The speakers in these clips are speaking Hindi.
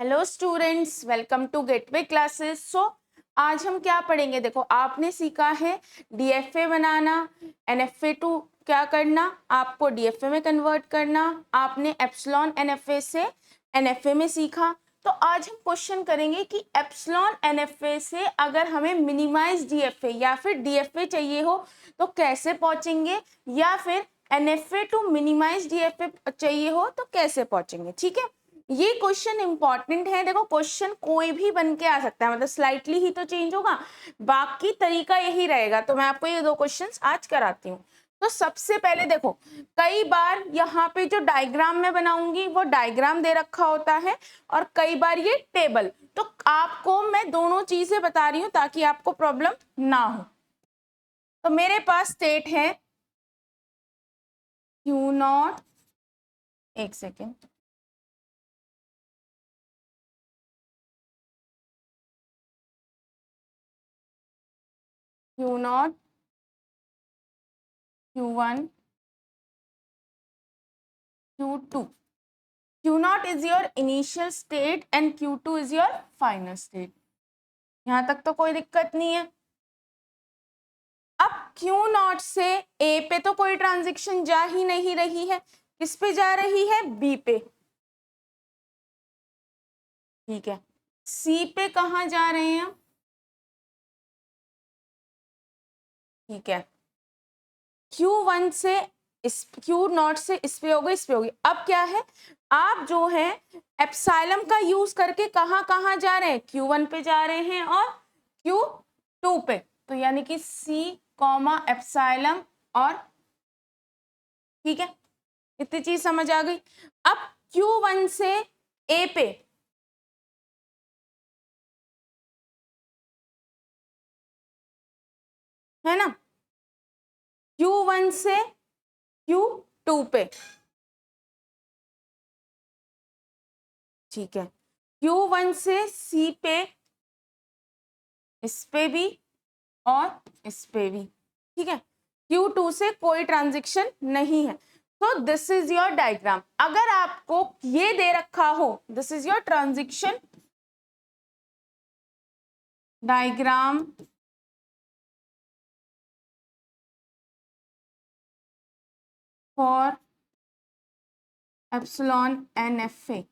Hello students, welcome to gateway classes. आज हम क्या पढ़ेंगे? देखो, आपने सीखा है डीएफए बनाना, एनएफए टू क्या करना, आपको डीएफए में कन्वर्ट करना, आपने एप्सिलॉन एनएफए से एनएफए में सीखा। तो आज हम क्वेश्चन करेंगे कि एप्सिलॉन एनएफए से अगर हमें मिनिमाइज डीएफए या फिर डीएफए चाहिए हो तो कैसे पहुंचेंगे, या फिर एनएफए टू मिनिमाइज डीएफए चाहिए हो तो कैसे पहुंचेंगे। ठीक है, ये क्वेश्चन इंपॉर्टेंट है। देखो, क्वेश्चन कोई भी बन के आ सकता है, मतलब स्लाइटली ही तो चेंज होगा, बाकी तरीका यही रहेगा। तो मैं आपको ये दो क्वेश्चंस आज कराती हूँ। तो सबसे पहले देखो, कई बार यहाँ पे जो डायग्राम मैं बनाऊंगी वो डायग्राम दे रखा होता है और कई बार ये टेबल। तो आपको मैं दोनों चीजें बता रही हूँ ताकि आपको प्रॉब्लम ना हो। तो मेरे पास स्टेट है क्यू नॉट, एक second, Q not, Q1, Q2. Q0 is your initial state and Q2 is your final state. यहां तक तो कोई दिक्कत नहीं है। अब Q0 से A पे तो कोई ट्रांजिशन जा ही नहीं रही है, किस पे जा रही है? B पे। ठीक है, C पे कहाँ जा रहे हैं? ठीक है, Q1 से Q0 से इस पे होगी, इस पे होगी। अब क्या है, आप जो है एप्सिलॉन का यूज करके कहाँ कहाँ जा रहे हैं? Q1 पे जा रहे हैं और Q2 पे। तो यानी कि C कॉमा एप्सिलॉन और, ठीक है, इतनी चीज समझ आ गई। अब Q1 से A पे है ना, Q1 से Q2 पे। ठीक है, Q1 से C पे, इस पे भी और इस पे भी। ठीक है, Q2 से कोई ट्रांजिशन नहीं है। तो दिस इज योर डायग्राम। अगर आपको ये दे रखा हो, this is your transition diagram for epsilon NFA.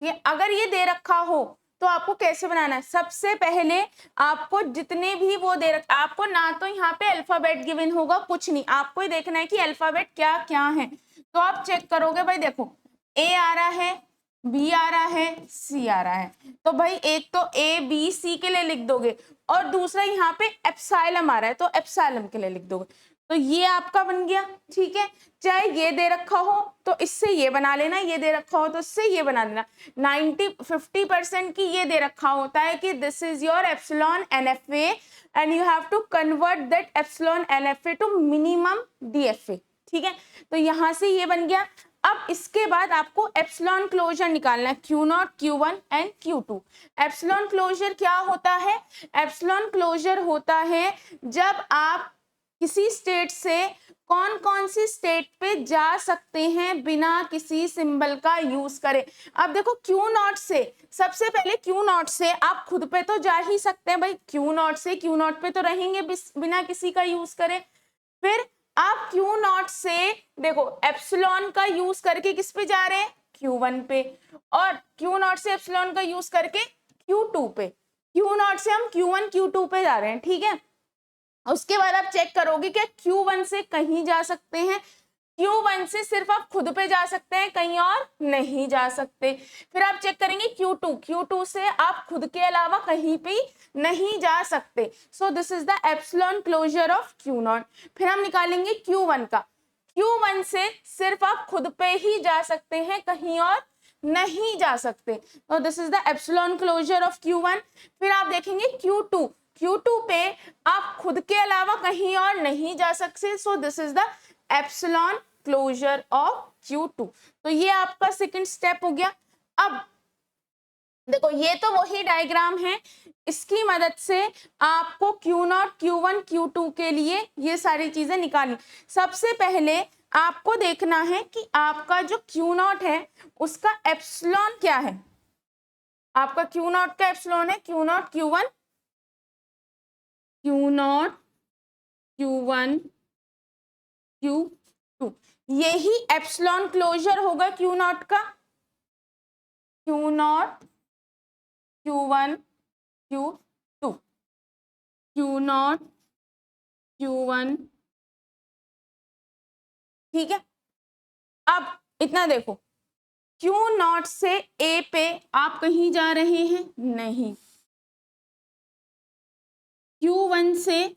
ये अगर ये दे रखा हो तो आपको कैसे बनाना है? सबसे पहले आपको जितने भी वो दे रखा, आपको ना तो यहाँ पे अल्फाबेट गिवन होगा, कुछ नहीं, आपको ही देखना है कि अल्फाबेट क्या क्या है। तो आप चेक करोगे, भाई देखो, ए आ रहा है, बी आ रहा है, सी आ रहा है। तो भाई एक तो ए बी सी के लिए लिख दोगे और दूसरा यहाँ पे एप्सिलॉन आ रहा है तो एप्सिलॉन के लिए लिख दोगे। तो ये आपका बन गया। ठीक है, चाहे ये दे रखा हो तो इससे ये बना लेना, ये दे रखा हो तो इससे ये बना लेना। 50% की ये दे रखा होता है कि this is your epsilon NFA and you have to convert that epsilon NFA to minimum DFA. ठीक है, तो यहां से ये बन गया। अब इसके बाद आपको एप्सिलॉन क्लोजर निकालना है, Q0, Q1 and Q2। Epsilon closure क्या होता है? एप्सिलॉन क्लोजर होता है जब आप किसी स्टेट से कौन कौन सी स्टेट पे जा सकते हैं बिना किसी सिंबल का यूज करे। अब देखो, Q0 से, सबसे पहले Q0 से आप खुद पे तो जा ही सकते हैं भाई, Q0 से Q0 पे तो रहेंगे बिना किसी का यूज करे। फिर आप Q0 से देखो एप्सिलॉन का यूज करके किस पे जा रहे हैं? Q1 पे। और Q0 से एप्सिलॉन का यूज करके Q2 पे। Q0 से हम Q1 Q2 पे जा रहे हैं। ठीक है, उसके बाद आप चेक करोगे कि Q1 से कहीं जा सकते हैं, Q1 से सिर्फ आप खुद पे जा सकते हैं, कहीं और नहीं जा सकते। फिर आप चेक करेंगे Q2 से आप खुद के अलावा कहीं पे नहीं जा सकते। So this is the epsilon closure of Q0। फिर हम निकालेंगे Q1 का। Q1 से सिर्फ आप खुद पे ही जा सकते हैं, कहीं और नहीं जा सकते। तो this is the epsilon closure of Q1। फिर आप देखेंगे Q2 पे आप खुद के अलावा कहीं और नहीं जा सकते। So this is the epsilon closure of Q2। तो ये आपका सेकंड स्टेप हो गया। अब देखो, ये तो वही डायग्राम है, इसकी मदद से आपको Q0, Q1, Q2 के लिए ये सारी चीजें निकालनी। सबसे पहले आपको देखना है कि आपका जो Q0 है उसका एप्सिलॉन क्या है। आपका क्यू नॉट का एप्सिलॉन है Q not Q1, Q not Q1 Q2, यही एप्सिलॉन क्लोजर होगा क्यू नॉट का, Q not Q1 Q2, Q not Q1, ठीक है। अब इतना देखो, क्यू नॉट से ए पे आप कहीं जा रहे हैं नहीं, Q1 से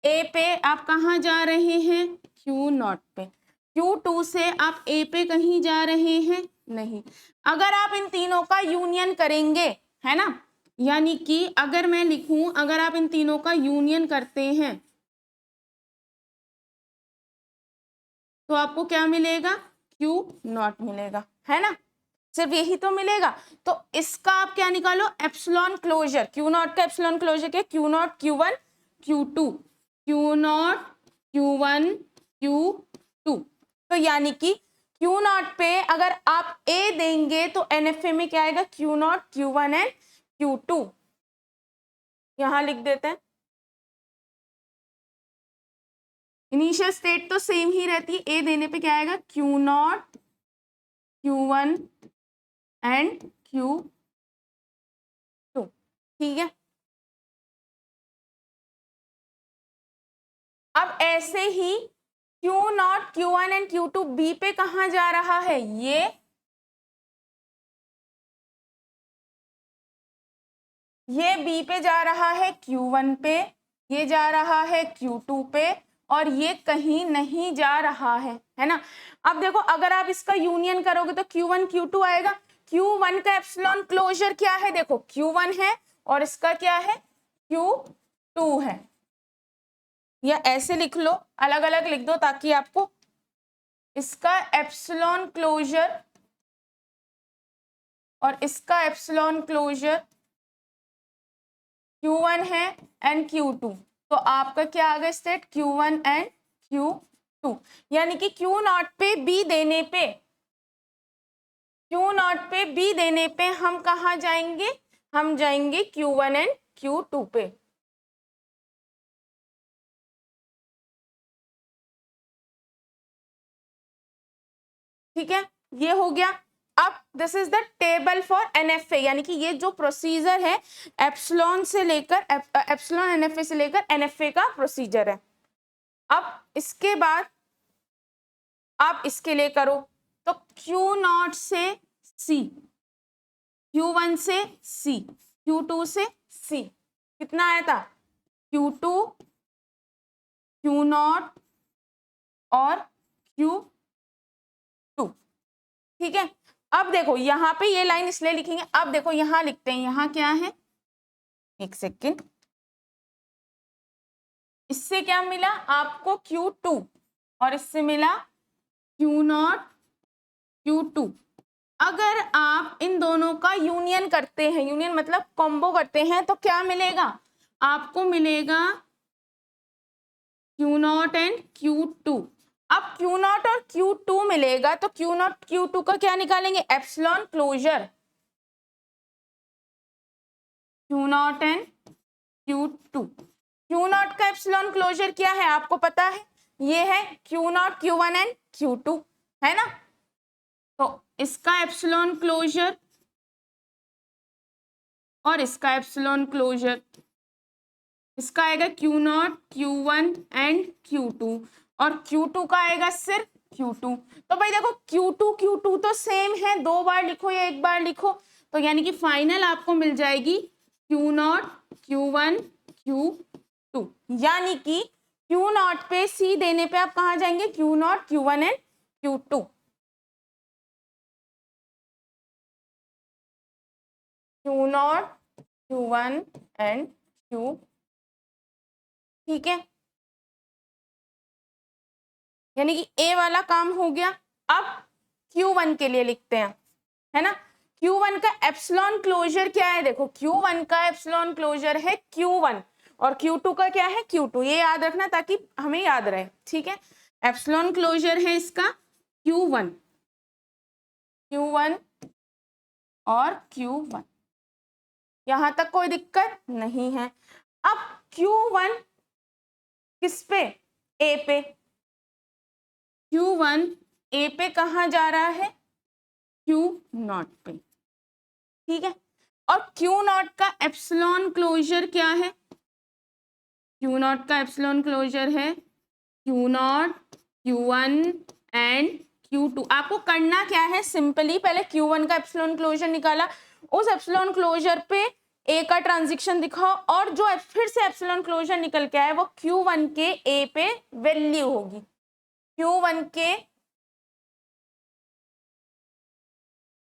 ए पे आप कहाँ जा रहे हैं क्यू नॉट पे, Q2 से आप ए पे कहीं जा रहे हैं नहीं। अगर आप इन तीनों का यूनियन करेंगे, है ना, यानी कि अगर मैं लिखूं, अगर आप इन तीनों का यूनियन करते हैं तो आपको क्या मिलेगा, क्यू नॉट मिलेगा, है ना, सिर्फ यही तो मिलेगा। तो इसका आप क्या निकालो, एप्सिलॉन क्लोजर, क्यू नॉट का एप्सिलॉन क्लोजर क्या, Q not Q1 Q2, Q not Q1 Q2। तो यानी कि क्यू नॉट पे अगर आप ए देंगे तो NFA में क्या आएगा, Q not Q1 and Q2, यहां लिख देते हैं। इनिशियल स्टेट तो सेम ही रहती है, ए देने पे क्या आएगा, Q not Q1 and Q2, ठीक है। अब ऐसे ही Q not Q1 and Q2 B पे कहाँ जा रहा है, ये बी पे जा रहा है Q1 पे, ये जा रहा है Q2 पे, और ये कहीं नहीं जा रहा है ना। अब देखो अगर आप इसका यूनियन करोगे तो Q1 Q2 आएगा। Q1 का एप्सिलॉन क्लोजर क्या है, देखो Q1 है और इसका क्या है, Q2 है, या ऐसे लिख लो, अलग अलग लिख दो ताकि आपको इसका एप्सिलॉन क्लोजर और इसका एप्सिलॉन क्लोजर Q1 है एंड Q2, तो आपका क्या आ गया स्टेट, Q1 एंड Q2, यानी कि Q नॉट पे बी देने पे, Q नॉट पे बी देने पे हम कहाँ जाएंगे, हम जाएंगे Q1 एंड Q2 पे। ठीक है, ये हो गया। अब this is the table for NFA, यानी कि ये जो प्रोसीजर है एप्सिलॉन से लेकर एप्सिलॉन NFA से लेकर NFA का प्रोसीजर है। अब इसके बाद आप इसके लिए करो, तो Q नॉट से C, Q1 से C, Q2 से C, कितना आया था, Q2 Q नॉट और Q2, ठीक है। अब देखो यहाँ पे ये लाइन इसलिए लिखेंगे, अब देखो यहाँ लिखते हैं, यहाँ क्या है, एक सेकेंड, इससे क्या मिला आपको Q2 और इससे मिला Q नॉट Q2। अगर आप इन दोनों का यूनियन करते हैं, यूनियन मतलब कॉम्बो करते हैं, तो क्या मिलेगा, आपको मिलेगा Q नॉट एंड Q2। अब Q नॉट और Q2 मिलेगा तो Q नॉट Q2 का क्या निकालेंगे, epsilon closure, Q naught and Q2। Q naught का एप्सिलॉन क्लोजर क्या है आपको पता है, ये है Q not Q1 and Q2, है ना। तो इसका एप्सिलॉन क्लोजर और इसका एप्सिलॉन क्लोजर, इसका आएगा Q not Q1 and Q2 और Q2 का आएगा सिर्फ Q2। तो भाई देखो Q2 तो सेम है, दो बार लिखो या एक बार लिखो, तो यानी कि फाइनल आपको मिल जाएगी Q नॉट Q1 Q2, यानी कि Q नॉट पे C देने पे आप कहाँ जाएंगे, Q not Q1 and Q2, Q not Q1 and Q, ठीक है, यानी कि ए वाला काम हो गया। अब Q1 के लिए लिखते हैं, है ना। Q1 का एप्सिलॉन क्लोजर क्या है, देखो Q1 का एप्सिलॉन क्लोजर है Q1 और Q2 का क्या है Q2, ये याद रखना ताकि हमें याद रहे, ठीक है। एप्सिलॉन क्लोजर है इसका Q1 और Q1, यहां तक कोई दिक्कत नहीं है। अब Q1 किस पे, ए पे, Q1 ए पे कहाँ जा रहा है, Q0 पे, ठीक है। और Q0 का एप्सिलॉन क्लोजर क्या है, Q0 का एप्सिलॉन क्लोजर है Q0, Q1 एंड Q2। आपको करना क्या है, सिंपली पहले Q1 का एप्सिलॉन क्लोजर निकाला, उस एप्सिलॉन क्लोजर पे ए का ट्रांजिशन दिखाओ, और जो फिर से एप्सिलॉन क्लोजर निकल के आए वो Q1 के ए पे वैल्यू होगी। Q1 के,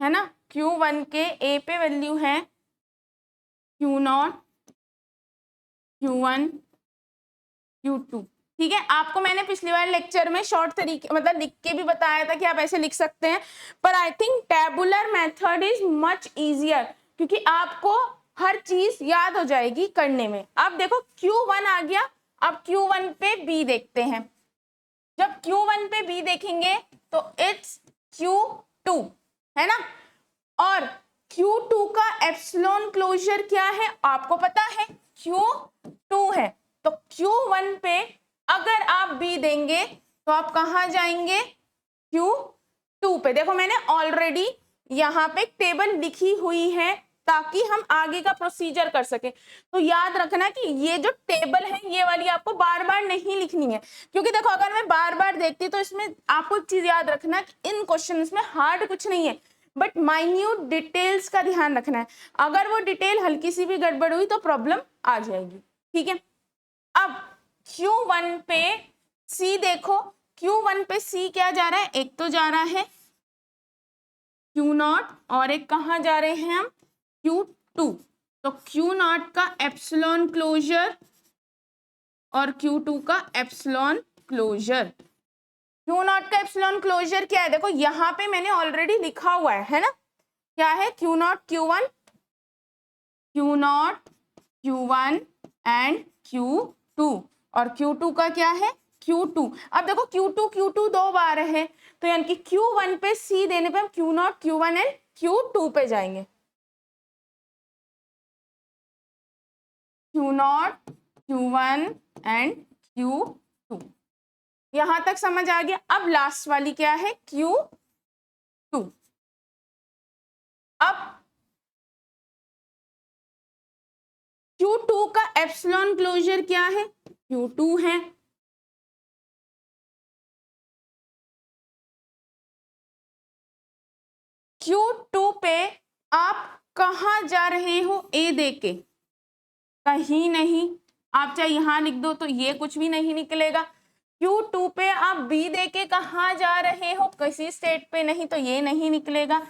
है ना, Q1 के ए पे वैल्यू है Q0, Q1, Q2, ठीक है। आपको मैंने पिछली बार लेक्चर में शॉर्ट तरीके मतलब लिख के भी बताया था कि आप ऐसे लिख सकते हैं, पर I think tabular method is much easier, क्योंकि आपको हर चीज याद हो जाएगी करने में। अब देखो Q1 आ गया, अब Q1 पे B देखते हैं। जब Q1 पे B देखेंगे तो इट्स Q2, है ना, और Q2 का एप्सिलॉन क्लोजर क्या है आपको पता है, Q2 है। तो Q1 पे अगर आप B देंगे तो आप कहां जाएंगे, Q2 पे। देखो मैंने ऑलरेडी यहाँ पे टेबल लिखी हुई है ताकि हम आगे का प्रोसीजर कर सके। तो याद रखना कि ये जो टेबल है ये वाली आपको बार बार नहीं लिखनी है, क्योंकि देखो अगर मैं बार बार देखती तो इसमें आपको एक चीज याद रखना कि इन क्वेश्चंस में हार्ड कुछ नहीं है, बट माइन्यूट डिटेल्स का ध्यान रखना है। अगर वो डिटेल हल्की सी भी गड़बड़ हुई तो प्रॉब्लम आ जाएगी, ठीक है। अब Q1 पे C देखो, Q1 पे C क्या जा रहा है, एक तो जा रहा है Q0 और एक कहाँ जा रहे हैं हम, Q2। तो Q0 का एप्सिलॉन क्लोजर और Q2 का एप्सिलॉन क्लोजर। Q0 का एप्सिलॉन क्लोजर क्या है, देखो यहाँ पे मैंने ऑलरेडी लिखा हुआ है ना, क्या है, Q0 Q1, Q0 Q1 and Q2, और Q2 का क्या है, Q2। अब देखो Q2 दो बार है, तो यानी कि Q1 पे C देने पे हम Q0 Q1 एंड Q2 पे जाएंगे, Q0 Q1 एंड Q2। यहां तक समझ आ गया। अब लास्ट वाली क्या है, Q2। अब Q2 का एप्सिलॉन क्लोजर क्या है, Q2 है। Q2 पे आप कहां जा रहे हो, ए देके, कहीं नहीं। आप चाहे यहां लिख दो तो ये कुछ भी नहीं निकलेगा। Q2 पे आप B देके कहां जा रहे हो, किसी स्टेट पे नहीं, तो ये नहीं निकलेगा।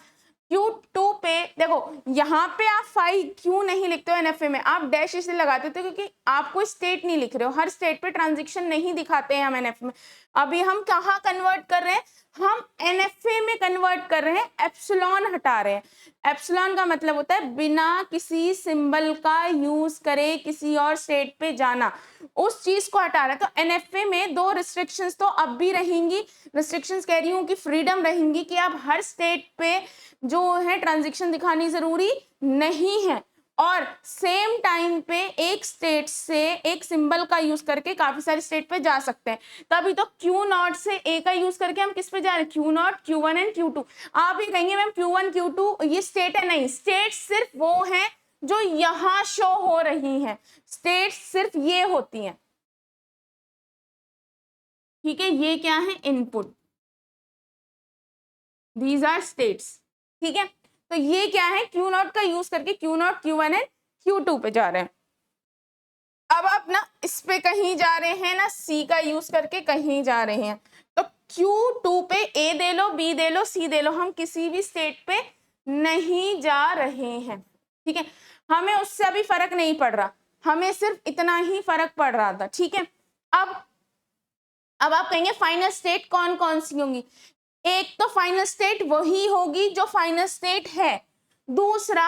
Q2 पे देखो यहाँ पे आप 5 क्यों नहीं लिखते हो NFA में, आप डैश इसलिए लगाते थे क्योंकि आपको स्टेट नहीं लिख रहे हो, हर स्टेट पे ट्रांजिशन नहीं दिखाते हैं हम NFA में। अभी हम कहाँ कन्वर्ट कर रहे हैं, हम NFA में कन्वर्ट कर रहे हैं, एप्सिलॉन हटा रहे हैं। एप्सिलॉन का मतलब होता है बिना किसी सिंबल का यूज करे किसी और स्टेट पे जाना, उस चीज को हटा रहा है। तो NFA में दो रिस्ट्रिक्शंस तो अब भी रहेंगी, रिस्ट्रिक्शंस कह रही हूँ कि फ्रीडम रहेंगी कि आप हर स्टेट पे जो है ट्रांजिशन दिखानी जरूरी नहीं है, और सेम टाइम पे एक स्टेट से एक सिंबल का यूज करके काफी सारे स्टेट पे जा सकते हैं। तभी तो Q0 से A का यूज करके हम किस पे जा रहे हैं, Q0 Q1 एंड Q2। आप ये कहेंगे मैम Q1 Q2 ये स्टेट है, नहीं, स्टेट सिर्फ वो है जो यहां शो हो रही है, स्टेट सिर्फ ये होती हैं, ठीक है। ये क्या है, इनपुट, दीज आर स्टेट्स, ठीक है। तो ये क्या है, Q0 का यूज करके Q0 Q1 एंड Q2 पे जा रहे हैं। अब आप ना इस पे कहीं जा रहे हैं ना, C का यूज करके कहीं जा रहे हैं, तो Q2 पे A they low, B they low, C दे लो, हम किसी भी स्टेट पे नहीं जा रहे हैं, ठीक है। हमें उससे अभी फर्क नहीं पड़ रहा, हमें सिर्फ इतना ही फर्क पड़ रहा था, ठीक है। अब आप कहेंगे फाइनल स्टेट कौन कौन सी होंगी, एक तो फाइनल स्टेट वही होगी जो फाइनल स्टेट है, दूसरा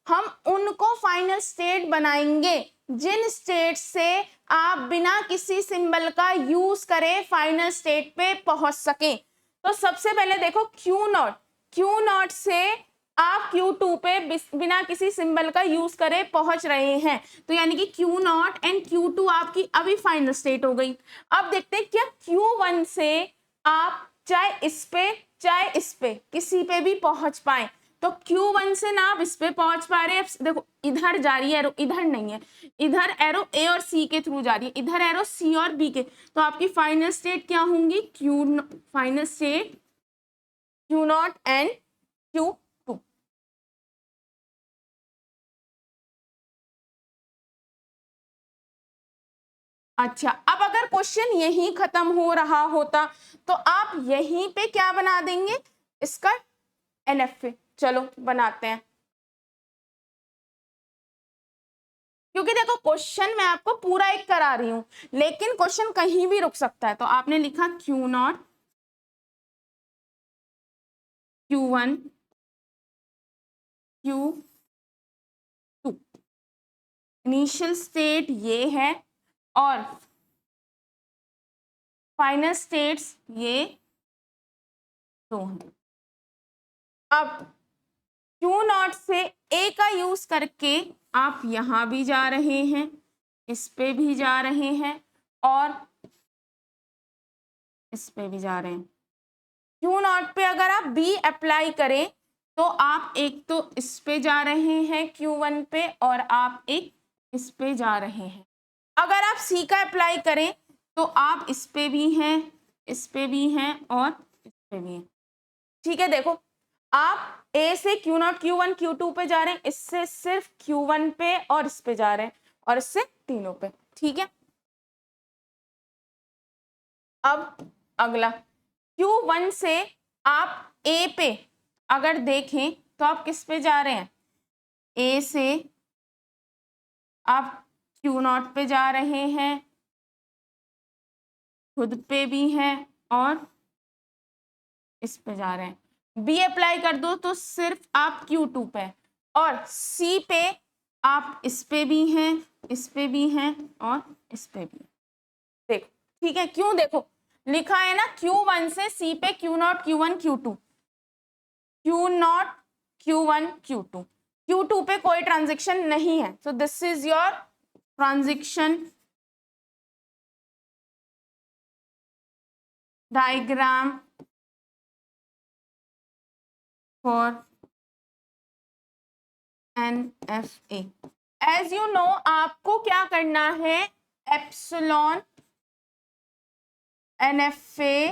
हम उनको फाइनल स्टेट बनाएंगे जिन स्टेट से आप बिना किसी सिंबल का यूज करे फाइनल स्टेट पे पहुंच सके। तो सबसे पहले देखो Q0 से आप आप Q2 पे बिना किसी सिंबल का यूज करे पहुंच रहे हैं, तो यानी कि Q0 एंड Q2 आपकी अभी फाइनल स्टेट हो गई। अब देखते हैं क्या Q1 से आप चाहे इस पे किसी पे भी पहुंच पाए। तो Q1 से ना आप इस पे पहुंच पा रहे हैं, देखो इधर जा रही है एरो, इधर नहीं है, इधर एरो A और C के थ्रू जा रही है, इधर एरो C और B के, तो आपकी फाइनल स्टेट क्या होंगी, final state Q0 and Q2। अच्छा, अब अगर क्वेश्चन यही खत्म हो रहा होता तो आप यहीं पे क्या बना देंगे, इसका NFA। चलो बनाते हैं, क्योंकि देखो क्वेश्चन मैं आपको पूरा एक करा रही हूं, लेकिन क्वेश्चन कहीं भी रुक सकता है। तो आपने लिखा Q0 Q1 Q2, initial state ये है और फाइनल स्टेट्स ये दो हैं। अब Q0 से A का यूज करके आप यहां भी जा रहे हैं, इस पे भी जा रहे हैं और इस पे भी जा रहे हैं। Q0 पे अगर आप B अप्लाई करें तो आप एक तो इस पे जा रहे हैं Q1 पे और आप एक इस पे जा रहे हैं। अगर आप C का अप्लाई करें तो आप इस पे भी हैं, इस पे भी हैं और इस पे भी हैं। ठीक है, देखो आप A से Q0 Q1 Q2 पे जा रहे हैं, इससे सिर्फ Q1 पे और इस पे जा रहे हैं और इससे तीनों पे। ठीक है, अब अगला Q1 से आप A पे अगर देखें तो आप किस पे जा रहे हैं, A से आप Q0 पे जा रहे हैं, खुद पे भी हैं और इस पे जा रहे हैं। B अप्लाई कर दो तो सिर्फ आप Q2 पे, और C पे आप इस पे भी हैं, इस पे भी हैं और इस पे भी। देखो ठीक है, क्यों, देखो लिखा है ना Q1 से C पे Q0 Q1 Q2, Q0 Q1 Q2, Q2 पे कोई ट्रांजेक्शन नहीं है। So this is your transaction diagram for NFA। As you know आपको क्या करना है, एप्सिलॉन NFA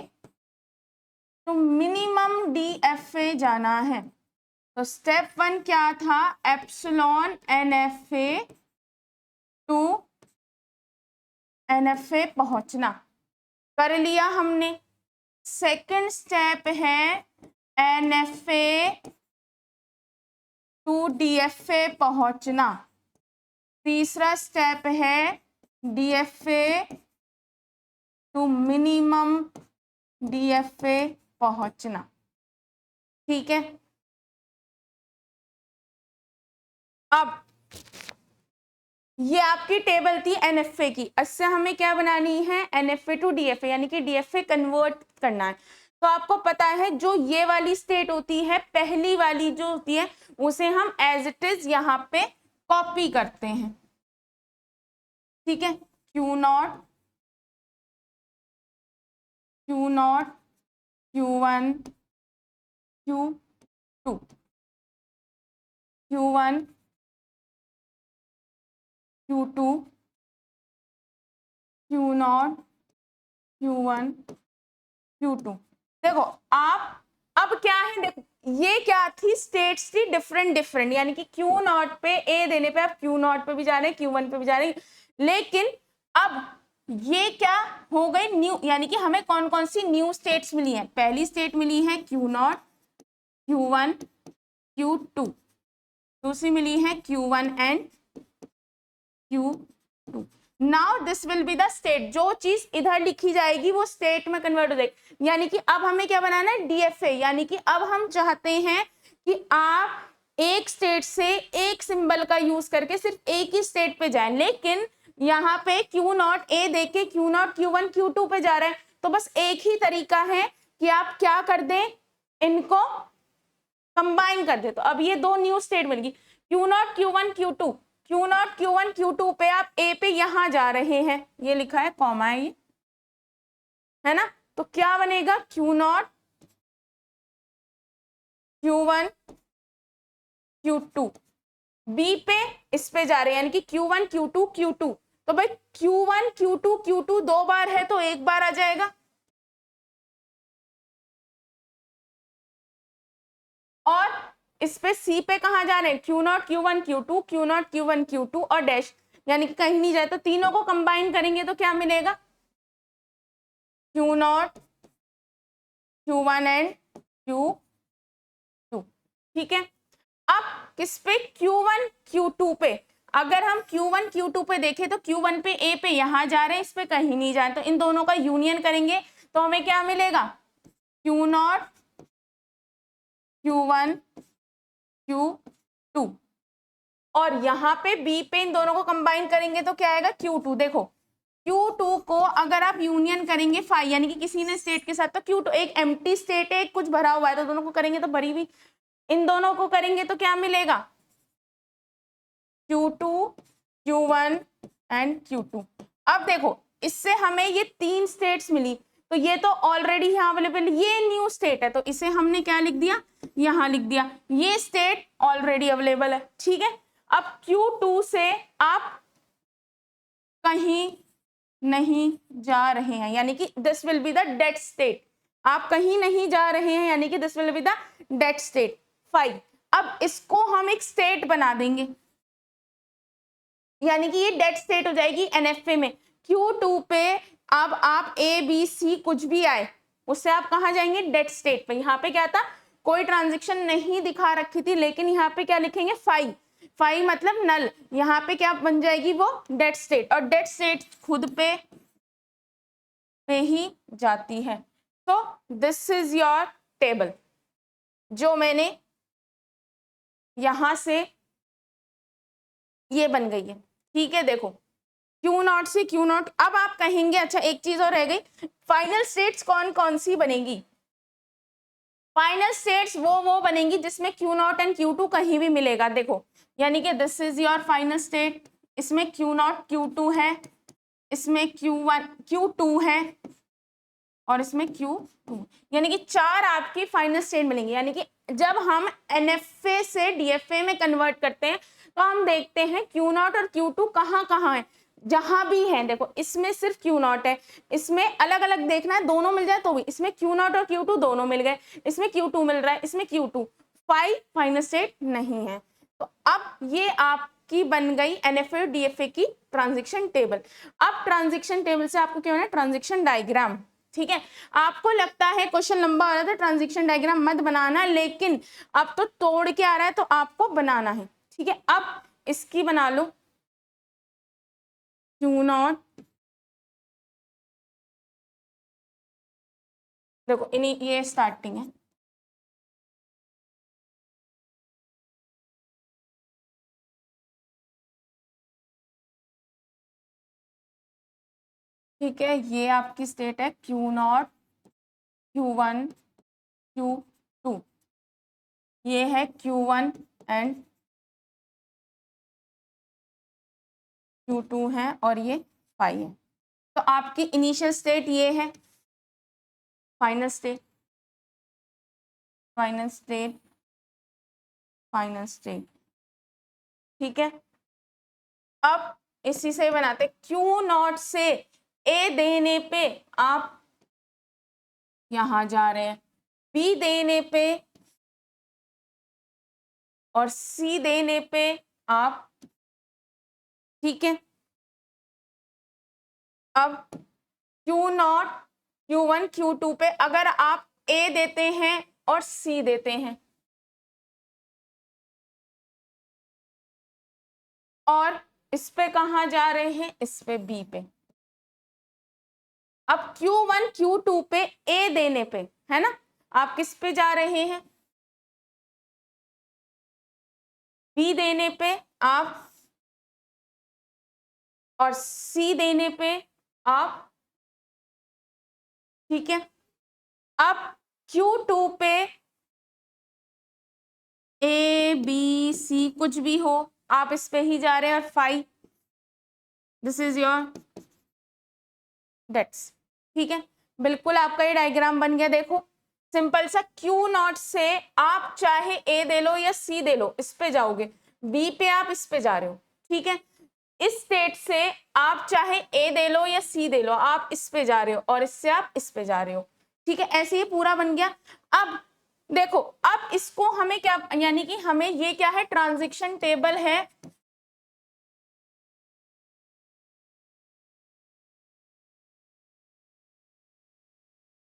तो मिनिमम DFA जाना है। तो स्टेप 1 क्या था, एप्सिलॉन NFA टू NFA पहुंचना, कर लिया हमने। सेकंड स्टेप है NFA टू DFA पहुंचना। तीसरा स्टेप है DFA टू मिनिमम DFA पहुंचना। ठीक है, अब ये आपकी टेबल थी NFA की, इससे हमें क्या बनानी है, NFA टू DFA यानी कि DFA कन्वर्ट करना है। तो आपको पता है जो ये वाली स्टेट होती है, पहली वाली जो होती है, उसे हम एज इट इज यहाँ पे कॉपी करते हैं। ठीक है, Q0 Q0 Q1 Q2 Q1 Q2 Q0 Q1 Q2। देखो आप अब क्या है, देखो ये क्या थी, स्टेट्स थी डिफरेंट, यानी कि Q0 पे A देने पे आप Q0 पे भी जा रहे हैं, Q1 पे भी जा रहे हैं, लेकिन अब ये क्या हो गई, न्यू, यानी कि हमें कौन कौन सी न्यू स्टेट्स मिली हैं। पहली स्टेट मिली है Q0 Q1 Q2, दूसरी मिली है Q1 and Q2। Now this will be the state, जो चीज इधर लिखी जाएगी वो स्टेट में कन्वर्ट हो जाएगी। यानी कि अब हमें क्या बनाना है, DFA, यानी कि अब हम चाहते हैं कि आप एक स्टेट से एक सिंबल का यूज करके सिर्फ एक ही स्टेट पे जाएं, लेकिन यहाँ पे Q0 A देके Q0 Q1 Q2 पे जा रहे हैं। तो बस एक ही तरीका है कि आप क्या कर दें, इनको कंबाइन कर दे तो अब ये दो न्यू स्टेट मिल गई, Q0 Q1 Q2, Q0 Q1 Q2 पे आप A पे यहां जा रहे हैं, ये लिखा है कॉमा है ये, है ना, तो क्या बनेगा Q0 Q1 Q2, B पे इस पे जा रहे हैं यानी कि Q1 Q2 Q2, तो भाई Q1 Q2 Q2 दो बार है तो एक बार आ जाएगा, और इस पे C पे कहा जा रहे हैं Q0 Q1 Q2 Q0 Q1 Q2 और डैश, यानी कि कहीं नहीं जाए तो तीनों को कंबाइन करेंगे तो क्या मिलेगा Q0 Q1 एंड Q2, ठीक है। अब किस पे Q1 Q2 पे, अगर हम Q1 Q2 पे देखें तो Q1 पे A पे यहां जा रहे हैं, इस पे कहीं नहीं जा रहे, तो इन दोनों का यूनियन करेंगे तो हमें क्या मिलेगा Q0 Q1 Q2, और यहाँ पे B पे इन दोनों को कंबाइन करेंगे तो क्या आएगा Q2, देखो Q2 को अगर आप यूनियन करेंगे फाई यानी कि किसी ने स्टेट के साथ, तो Q2 एक एम्प्टी स्टेट है, एक कुछ भरा हुआ है, तो दोनों को करेंगे तो भरी हुई, इन दोनों को करेंगे तो क्या मिलेगा Q2 Q1 एंड Q2। अब देखो इससे हमें ये तीन स्टेट्स मिली, तो ये तो ऑलरेडी यहाँ अवेलेबल, ये न्यू स्टेट है तो इसे हमने क्या लिख दिया यहाँ लिख दिया, ये स्टेट ऑलरेडी अवेलेबल है, ठीक है। अब Q2 से आप कहीं नहीं जा रहे हैं यानी कि this will be the dead state, आप कहीं नहीं जा रहे हैं यानी कि this will be the dead state 5। अब इसको हम एक स्टेट बना देंगे यानी कि ये डेड स्टेट हो जाएगी NFA में। Q2 पे अब आप ABC कुछ भी आए उससे आप कहाँ जाएंगे डेड स्टेट पे, यहाँ पे क्या था कोई ट्रांजेक्शन नहीं दिखा रखी थी, लेकिन यहाँ पे क्या लिखेंगे 5, 5 मतलब नल, यहाँ पे क्या बन जाएगी वो डेड स्टेट, और डेड स्टेट खुद पे ही जाती है। तो दिस इज योर टेबल जो मैंने यहां से, ये बन गई है, ठीक है। देखो Q0 से Q0, अब आप कहेंगे अच्छा एक चीज और रह गई, फाइनल स्टेट्स कौन कौन सी बनेगी, फाइनल स्टेट्स वो बनेंगी जिसमें Q0 एंड Q2 कहीं भी मिलेगा, देखो यानी कि this is your final state, इसमें Q0 Q2 है, इसमें Q1 Q2 है और इसमें Q2, यानी कि चार आपकी फाइनल स्टेट मिलेंगी। यानी कि जब हम NFA से DFA में कन्वर्ट करते हैं तो हम देखते हैं Q0 और Q2 कहाँ कहाँ है, जहां भी है, देखो इसमें सिर्फ Q0 है, इसमें अलग अलग देखना है दोनों मिल जाए तो भी, इसमें Q0 और Q2 दोनों मिल गए, इसमें Q2 मिल रहा है, इसमें Q2, 5 फाइनल स्टेट नहीं है। तो अब ये आपकी बन गई NFA और DFA की ट्रांजेक्शन टेबल। अब ट्रांजेक्शन टेबल से आपको क्या होना है ट्रांजेक्शन डायग्राम, ठीक है। आपको लगता है क्वेश्चन लंबा आ रहा था ट्रांजेक्शन डायग्राम मत बनाना, लेकिन अब तो तोड़ के आ रहा है तो आपको बनाना है, ठीक है। अब इसकी बना लो Q0, देखो इन्हीं ये स्टार्टिंग है, ठीक है। ये आपकी स्टेट है Q0 Q1 Q2, ये है Q1 एंड Q2 है और ये 5 है। तो आपकी इनिशियल स्टेट ये है, final state final state final state, ठीक है। अब इसी से बनाते Q0 से A देने पे आप यहां जा रहे हैं, B देने पे और C देने पे आप, ठीक है। अब Q0 Q1 Q2 पे अगर आप A देते हैं और C देते हैं और इस पे कहां जा रहे हैं, इस पे B पे, अब Q1 Q2 पे A देने पे, है ना, आप किस पे जा रहे हैं B देने पे आप, और C देने पे आप, ठीक है। अब Q2 पे बी सी कुछ भी हो, आप इस पे ही जा रहे हैं, और 5 दिस इज योर डेट्स। ठीक है, बिल्कुल आपका ये डायग्राम बन गया। देखो सिंपल सा, Q0 से आप चाहे ए दे लो या सी दे लो, इस पे जाओगे, बी पे आप इस पे जा रहे हो। ठीक है, इस स्टेट से आप चाहे ए दे लो या सी दे लो, आप इस पे जा रहे हो, और इससे आप इस पे जा रहे हो। ठीक है, ऐसे ही पूरा बन गया। अब देखो, अब इसको हमें क्या, यानी कि हमें ये क्या है, ट्रांजिशन टेबल है।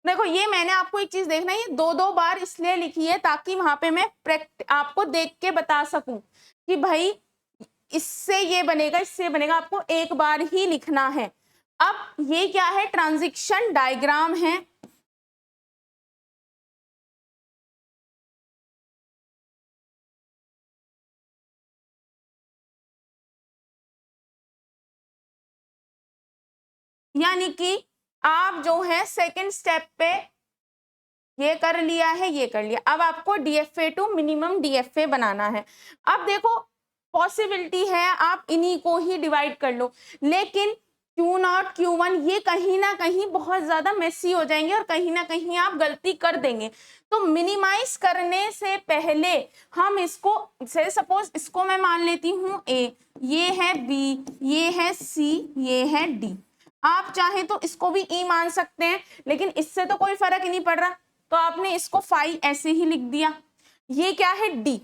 देखो ये मैंने आपको एक चीज देखना है, ये 2-2 बार इसलिए लिखी है ताकि वहां पे मैं आपको देख के बता सकूं कि भाई इससे ये बनेगा, इससे बनेगा, आपको एक बार ही लिखना है। अब ये क्या है, ट्रांजिशन डायग्राम है। यानी कि आप जो है सेकंड स्टेप पे ये कर लिया है, ये कर लिया, अब आपको डीएफए टू मिनिमम डीएफए बनाना है। अब देखो पॉसिबिलिटी है आप इन्हीं को ही डिवाइड कर लो, लेकिन Q0 Q1 ये कहीं ना कहीं बहुत ज्यादा मेसी हो जाएंगे और कहीं ना कहीं आप गलती कर देंगे। तो मिनिमाइज करने से पहले हम इसको, से सपोज इसको मैं मान लेती हूँ A, ये है B, ये है C, ये है D। आप चाहें तो इसको भी E मान सकते हैं, लेकिन इससे तो कोई फर्क ही नहीं पड़ रहा, तो आपने इसको 5 ऐसे ही लिख दिया। ये क्या है, D,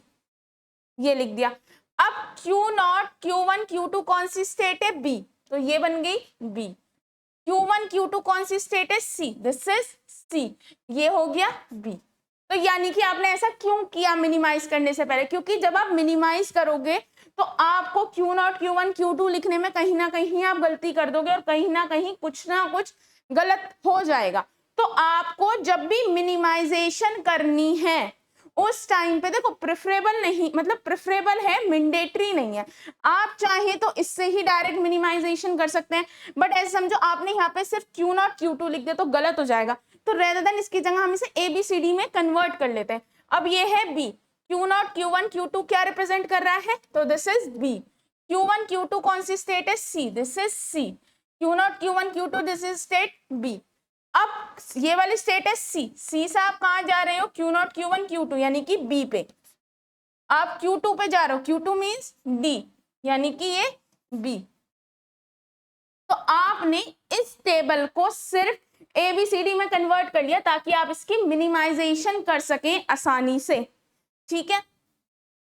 ये लिख दिया। अब Q0 Q1 Q2 कौन सी स्टेट है, B, तो ये बन गई B। Q1 Q2 कौन सी स्टेट है, C, दिस इज C, ये हो गया B। तो यानी कि आपने ऐसा क्यों किया मिनिमाइज करने से पहले, क्योंकि जब आप मिनिमाइज करोगे तो आपको Q0 Q1 Q2 लिखने में कहीं ना कहीं आप गलती कर दोगे और कहीं ना कहीं कुछ ना कुछ गलत हो जाएगा। तो आपको जब भी मिनिमाइजेशन करनी है उस टाइम पे देखो, प्रेफरेबल नहीं, मतलब प्रेफरेबल है, मैंडेटरी नहीं है। आप चाहे तो इससे ही डायरेक्ट मिनिमाइजेशन कर सकते हैं, बट ऐसे समझो आपने यहाँ पे सिर्फ Q0 Q2 लिख दिया तो गलत हो जाएगा। तो रेदर देन इसकी जगह हम इसे ABCD में कन्वर्ट कर लेते हैं। अब ये है B, Q0 Q1 Q2 क्या रिप्रेजेंट कर रहा है, तो this is B। Q1 Q2 कौन सी स्टेट है, C, this is C। Q0 Q1 Q2 this is state B। अब ये वाली स्टेट है C, C से आप कहां जा रहे हो, Q0 Q1 Q2 यानी कि B पे, आप Q2 पे जा रहे हो, Q2 मीन्स D, यानी कि ये B। तो आपने इस टेबल को सिर्फ ABCD में कन्वर्ट कर लिया ताकि आप इसकी मिनिमाइजेशन कर सकें आसानी से। ठीक है,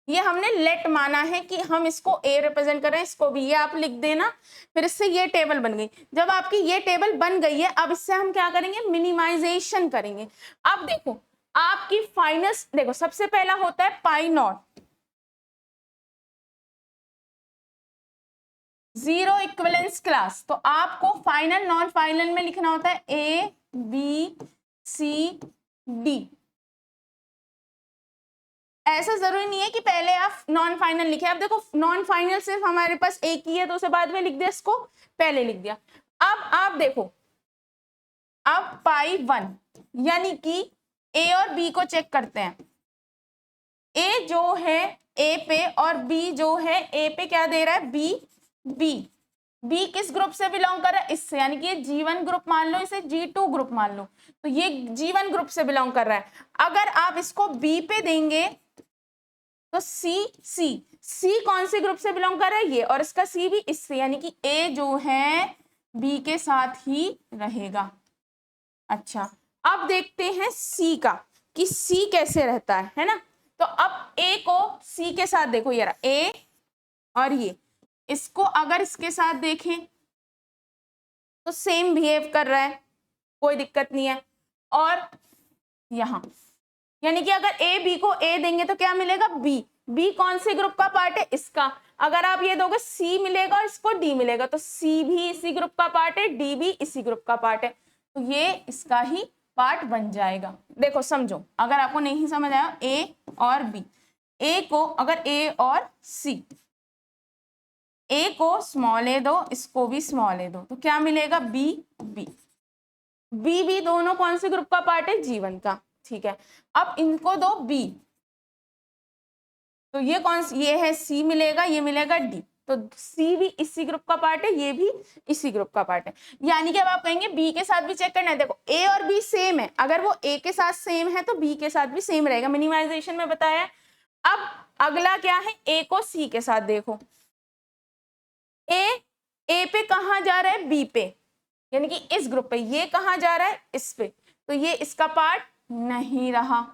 ये हमने लेट माना है कि हम इसको A रिप्रेजेंट कर रहे हैं, इसको भी ये आप लिख देना। फिर इससे ये टेबल बन गई। जब आपकी ये टेबल बन गई है, अब इससे हम क्या करेंगे, मिनिमाइजेशन करेंगे। अब देखो आपकी फाइनल, देखो सबसे पहला होता है पाई नॉट, जीरो इक्विवेलेंस क्लास। तो आपको फाइनल नॉन फाइनल में लिखना होता है ABCD। ऐसा जरूरी नहीं है कि पहले आप नॉन फाइनल लिखे। अब देखो नॉन फाइनल सिर्फ हमारे पास एक ही है, तो उसे बाद में लिख दिया, इसको पहले लिख दिया। अब आप देखो, अब पाई 1 यानी कि A और B को चेक करते हैं। A जो है A पे और B जो है A पे क्या दे रहा है, B किस ग्रुप से बिलोंग कर रहा है, इससे, यानी कि ये G1 ग्रुप मान लो, इसे G2 ग्रुप मान लो, तो ये G1 ग्रुप से बिलोंग कर रहा है। अगर आप इसको B पे देंगे तो C कौन से ग्रुप से बिलोंग कर रहा है, ये, और इसका C भी इससे, यानी कि A जो है B के साथ ही रहेगा। अच्छा, अब देखते हैं C का कि C कैसे रहता है ना। तो अब A को C के साथ देखो, ये रहा A और ये, इसको अगर इसके साथ देखें तो सेम बिहेव कर रहा है, कोई दिक्कत नहीं है। और यहां यानी कि अगर A B को A देंगे तो क्या मिलेगा, B कौन से ग्रुप का पार्ट है, इसका। अगर आप ये दोगे C मिलेगा और इसको D मिलेगा, तो C भी इसी ग्रुप का पार्ट है, D भी इसी ग्रुप का पार्ट है, तो ये इसका ही पार्ट बन जाएगा। देखो समझो, अगर आपको नहीं समझ आया, A और B, A को अगर A और C, A को स्मॉल a दो, इसको भी स्मॉल a दो, तो क्या मिलेगा, B दोनों कौन से ग्रुप का पार्ट है, G1 का। ठीक है, अब इनको दो B, तो ये ये है C मिलेगा, ये मिलेगा D। तो C भी इसी ग्रुप का पार्ट है, ये भी इसी ग्रुप का पार्ट है। यानी कि अब आप कहेंगे B के साथ भी चेक करना है। देखो A और B सेम है, अगर वो A के साथ सेम है तो B के साथ भी सेम रहेगा, मिनिमाइजेशन में बताया है। अब अगला क्या है, A को C के साथ देखो। A पे कहाँ जा रहा है, B पे, यानी कि इस ग्रुप पे। ये कहाँ जा रहा है, इस पे, तो ये इसका पार्ट नहीं रहा,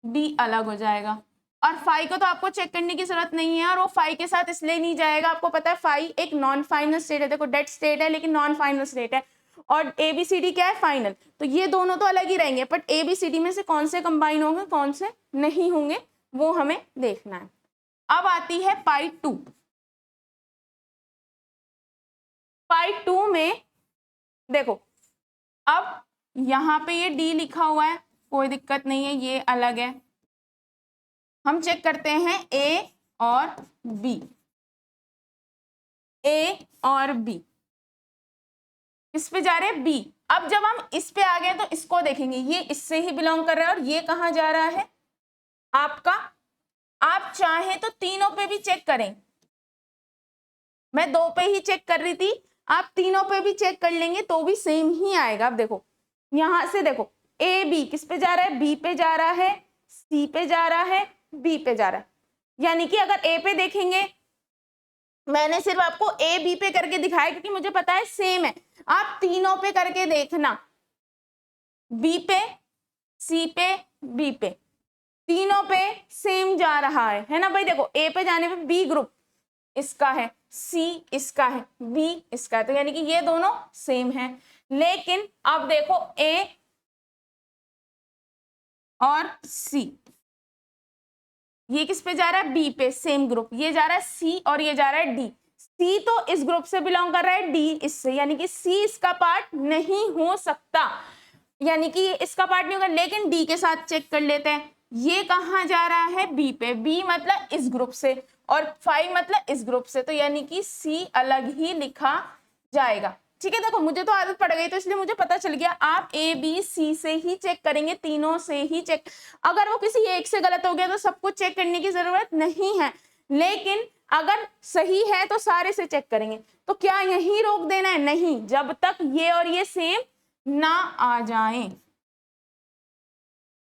D अलग हो जाएगा। और फाई को तो आपको चेक करने की जरूरत नहीं है, और वो फाई के साथ इसलिए नहीं जाएगा, आपको पता है फाई एक नॉन फाइनल स्टेट है। देखो डेड स्टेट है लेकिन नॉन फाइनल स्टेट है, और ABCD क्या है, फाइनल। तो ये दोनों तो अलग ही रहेंगे, बट ABCD में से कौन से कंबाइन होंगे, कौन से नहीं होंगे, वो हमें देखना है। अब आती है पाई 2। पाई 2 में देखो, अब यहाँ पे ये D लिखा हुआ है, कोई दिक्कत नहीं है, ये अलग है। हम चेक करते हैं A और B, A और B किस पे जा रहे हैं, B। अब जब हम इस पे आ गए तो इसको देखेंगे, ये इससे ही बिलोंग कर रहा है, और ये कहाँ जा रहा है आपका। आप चाहे तो तीनों पे भी चेक करें, मैं 2 पे ही चेक कर रही थी, आप तीनों पे भी चेक कर लेंगे तो भी सेम ही आएगा। अब देखो यहां से देखो, A B किस पे जा रहा है, B पे जा रहा है, C पे जा रहा है, B पे जा रहा है। यानी कि अगर A पे देखेंगे, मैंने सिर्फ आपको A B पे करके दिखाया क्योंकि मुझे पता है सेम है। आप तीनों पे करके देखना, B पे, C पे, B पे, तीनों पे सेम जा रहा है ना भाई। देखो A पे जाने पे B ग्रुप इसका है, C इसका है, B इसका है, तो यानी कि ये दोनों सेम है। लेकिन अब देखो A और C, ये किस पे जा रहा है, B पे, सेम ग्रुप। ये जा रहा है C और ये जा रहा है D। C तो इस ग्रुप से बिलोंग कर रहा है, D इससे, यानी कि C इसका पार्ट नहीं हो सकता, यानी कि ये इसका पार्ट नहीं होगा। लेकिन D के साथ चेक कर लेते हैं, ये कहाँ जा रहा है, B पे, B मतलब इस ग्रुप से, और 5 मतलब इस ग्रुप से, तो यानी कि C अलग ही लिखा जाएगा। ठीक है, देखो मुझे तो आदत पड़ गई तो इसलिए मुझे पता चल गया, आप A B C से ही चेक करेंगे, तीनों से ही चेक। अगर वो किसी एक से गलत हो गया तो सब कुछ चेक करने की जरूरत नहीं है, लेकिन अगर सही है तो सारे से चेक करेंगे। तो क्या यही रोक देना है, नहीं, जब तक ये और ये सेम ना आ जाए।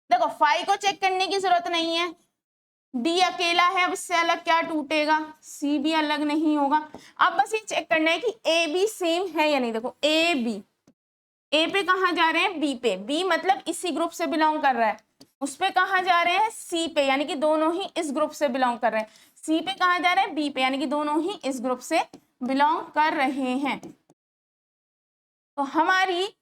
देखो 5 को चेक करने की जरूरत नहीं है, D अकेला है, अब इससे अलग क्या टूटेगा, C भी अलग नहीं होगा। अब बस ये चेक करना है कि A B सेम है या नहीं। देखो A B, A पे कहाँ जा रहे हैं, B पे, B मतलब इसी ग्रुप से बिलोंग कर रहा है, उस पे कहाँ जा रहे हैं, C पे, यानी कि दोनों ही इस ग्रुप से बिलोंग कर रहे हैं। C पे कहाँ जा रहे हैं, B पे, यानी कि दोनों ही इस ग्रुप से बिलोंग कर रहे हैं। तो हमारी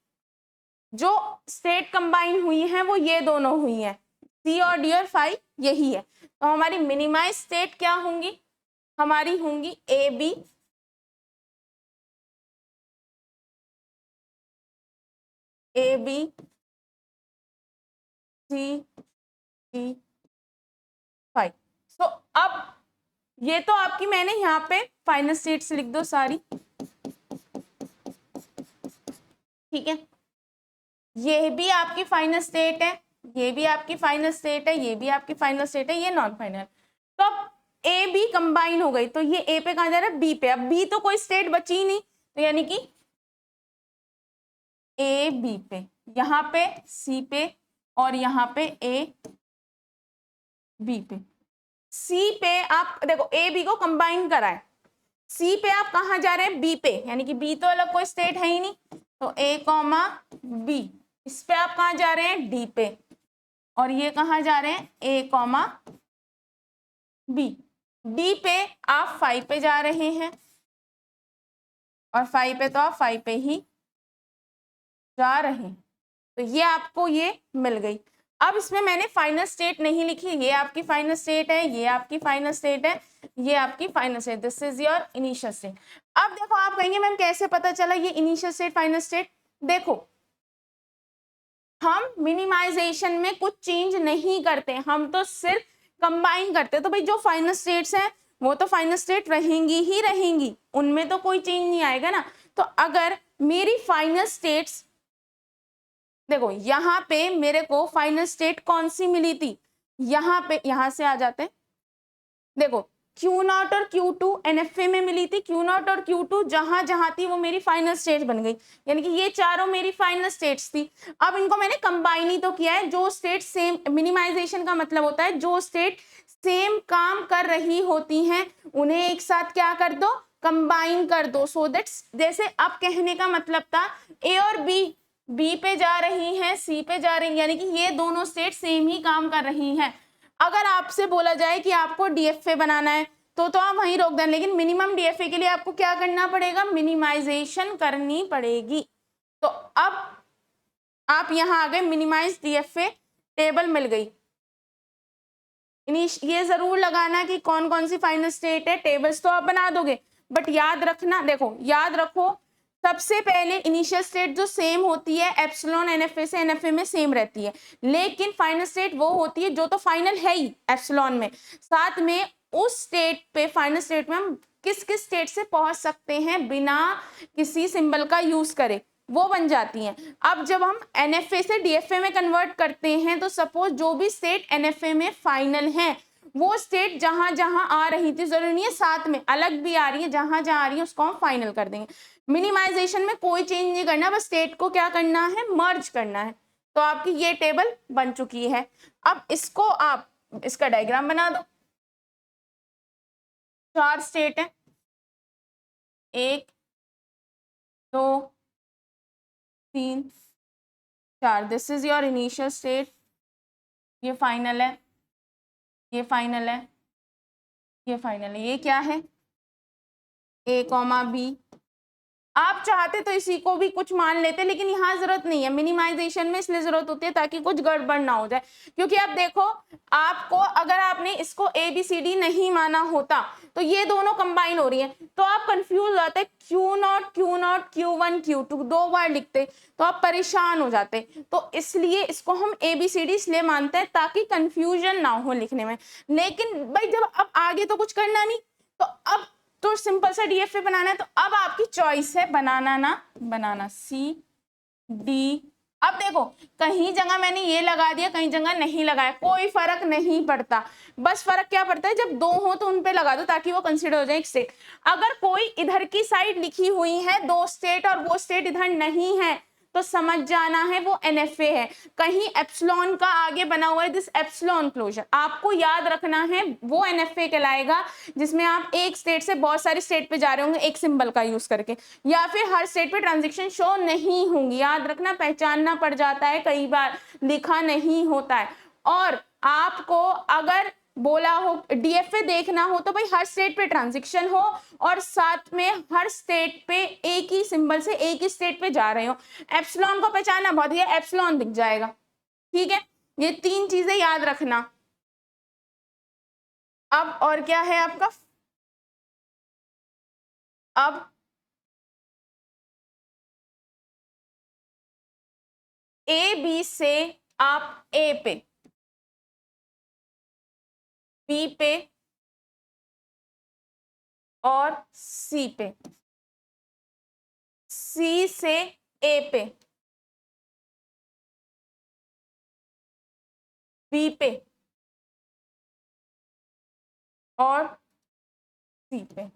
जो स्टेट कंबाइन हुई है वो ये दोनों हुई है, C और D और 5 यही है। तो हमारी मिनिमाइज स्टेट क्या होंगी, हमारी होंगी A B, A B C D 5। तो अब ये तो आपकी, मैंने यहाँ पे फाइनल स्टेट्स लिख दो सारी, ठीक है। ये भी आपकी फाइनल स्टेट है, ये भी आपकी फाइनल स्टेट है, ये भी आपकी फाइनल स्टेट है, ये नॉन फाइनल। तो अब ए बी कंबाइन हो गई, तो ये ए पे कहाँ जा रहा है, बी पे। अब बी तो कोई स्टेट बची ही नहीं, तो यानी कि ए बी पे, यहाँ पे सी पे, और यहाँ पे ए बी पे। सी पे आप देखो ए बी को कंबाइन करा है, सी पे आप कहाँ जा रहे हैं, बी पे, यानी कि बी तो अलग कोई स्टेट है ही नहीं, तो ए कॉमा बी। इस पे आप कहाँ जा रहे हैं, डी पे, और ये कहाँ जा रहे हैं, ए कॉमा बी। डी पे आप 5 पे जा रहे हैं, और 5 पे तो आप 5 पे ही जा रहे हैं, तो ये आपको ये मिल गई। अब इसमें मैंने फाइनल स्टेट नहीं लिखी, ये आपकी फाइनल स्टेट है, ये आपकी फाइनल स्टेट है, ये आपकी final state, this is your initial state. अब देखो आप कहेंगे मैम कैसे पता चला ये इनिशियल स्टेट फाइनल स्टेट। देखो हम मिनिमाइजेशन में कुछ चेंज नहीं करते, हम तो सिर्फ कंबाइन करते, तो भाई जो फाइनल स्टेट्स हैं वो तो फाइनल स्टेट रहेंगी ही रहेंगी, उनमें तो कोई चेंज नहीं आएगा ना। तो अगर मेरी फाइनल स्टेट्स, देखो यहाँ पे मेरे को फाइनल स्टेट कौन सी मिली थी, यहाँ पे, यहाँ से आ जाते हैं, देखो क्यू नॉट और क्यू टू एनएफए में मिली थी, क्यू नॉट और क्यू टू जहां जहां थी वो मेरी फाइनल स्टेट बन गई, यानी कि ये चारों मेरी फाइनल स्टेट्स थी। अब इनको मैंने कंबाइन ही तो किया है, जो स्टेट सेम, मिनिमाइजेशन का मतलब होता है जो स्टेट सेम काम कर रही होती हैं उन्हें एक साथ क्या कर दो, कंबाइन कर दो। सो दैट जैसे अब कहने का मतलब था ए और बी पे जा रही हैं, सी पे जा रही, यानी कि ये दोनों स्टेट सेम ही काम कर रही हैं। अगर आपसे बोला जाए कि आपको डीएफए बनाना है तो आप वहीं रोक दें, लेकिन मिनिमम डीएफए के लिए आपको क्या करना पड़ेगा, मिनिमाइजेशन करनी पड़ेगी। तो अब आप यहां आ गए, मिनिमाइज डीएफए टेबल मिल गई। ये जरूर लगाना कि कौन कौन सी फाइनल स्टेट है, टेबल्स तो आप बना दोगे बट याद रखना, देखो याद रखो सबसे पहले इनिशियल स्टेट जो सेम होती है एप्सिलॉन एनएफए से एनएफए में सेम रहती है, लेकिन फाइनल स्टेट वो होती है जो तो फाइनल है ही एप्सिलॉन में, साथ में उस स्टेट पे फाइनल स्टेट में हम किस किस स्टेट से पहुंच सकते हैं बिना किसी सिंबल का यूज करे, वो बन जाती हैं। अब जब हम एनएफए से डीएफए में कन्वर्ट करते हैं तो सपोज जो भी स्टेट एनएफए में फाइनल है वो स्टेट जहां जहां आ रही थी, जरूरी नहीं है साथ में अलग भी आ रही है, जहां जहां आ रही है उसको हम फाइनल कर देंगे। मिनिमाइजेशन में कोई चेंज नहीं करना, बस स्टेट को क्या करना है, मर्ज करना है। तो आपकी ये टेबल बन चुकी है। अब इसको आप इसका डायग्राम बना दो। 4 स्टेट है, 1 2 3 4, this is your initial state, ये फाइनल है, ये फाइनल है, ये फाइनल है, ये क्या है ए कॉमा बी। आप चाहते तो इसी को भी कुछ मान लेते, लेकिन यहाँ जरूरत नहीं है, मिनिमाइजेशन में इसलिए जरूरत होती है ताकि कुछ गड़बड़ ना हो जाए। क्योंकि अब देखो आपको अगर आपने इसको ए बी सी डी नहीं माना होता तो ये दोनों कंबाइन हो रही है तो आप कंफ्यूज हो जाते, Q naught Q one Q two 2 बार लिखते तो आप परेशान हो जाते। तो इसलिए इसको हम ए बी सी डी इसलिए मानते हैं ताकि कंफ्यूजन ना हो लिखने में। लेकिन भाई जब अब आगे तो कुछ करना नहीं, तो अब तो सिंपल सा डीएफए बनाना है, तो अब आपकी चॉइस है बनाना ना बनाना, सी डी। अब देखो कहीं जगह मैंने ये लगा दिया, कहीं जगह नहीं लगाया, कोई फर्क नहीं पड़ता, बस फर्क क्या पड़ता है जब 2 हो तो उन पे लगा दो ताकि वो कंसीडर हो जाए एक स्टेट। अगर कोई इधर की साइड लिखी हुई है 2 स्टेट और वो स्टेट इधर नहीं है तो समझ जाना है वो एनएफए है। कहीं एप्सिलॉन का आगे बना हुआ है दिस एप्सिलॉन क्लोजर, आपको याद रखना है वो एनएफए कहलाएगा जिसमें आप एक स्टेट से बहुत सारी स्टेट पे जा रहे होंगे एक सिंबल का यूज करके, या फिर हर स्टेट पे ट्रांजैक्शन शो नहीं होंगी। याद रखना, पहचानना पड़ जाता है, कई बार लिखा नहीं होता है। और आपको अगर बोला हो डीएफए देखना हो तो भाई हर स्टेट पे ट्रांजैक्शन हो और साथ में हर स्टेट पे एक ही सिंबल से एक ही स्टेट पे जा रहे हो। एप्सिलॉन को पहचानना बहुत ही, एप्सिलॉन दिख जाएगा, ठीक है। ये 3 चीजें याद रखना। अब और क्या है आपका, अब ए बी से आप ए पे, बी पे और सी पे, सी से ए पे, बी पे और सी पे,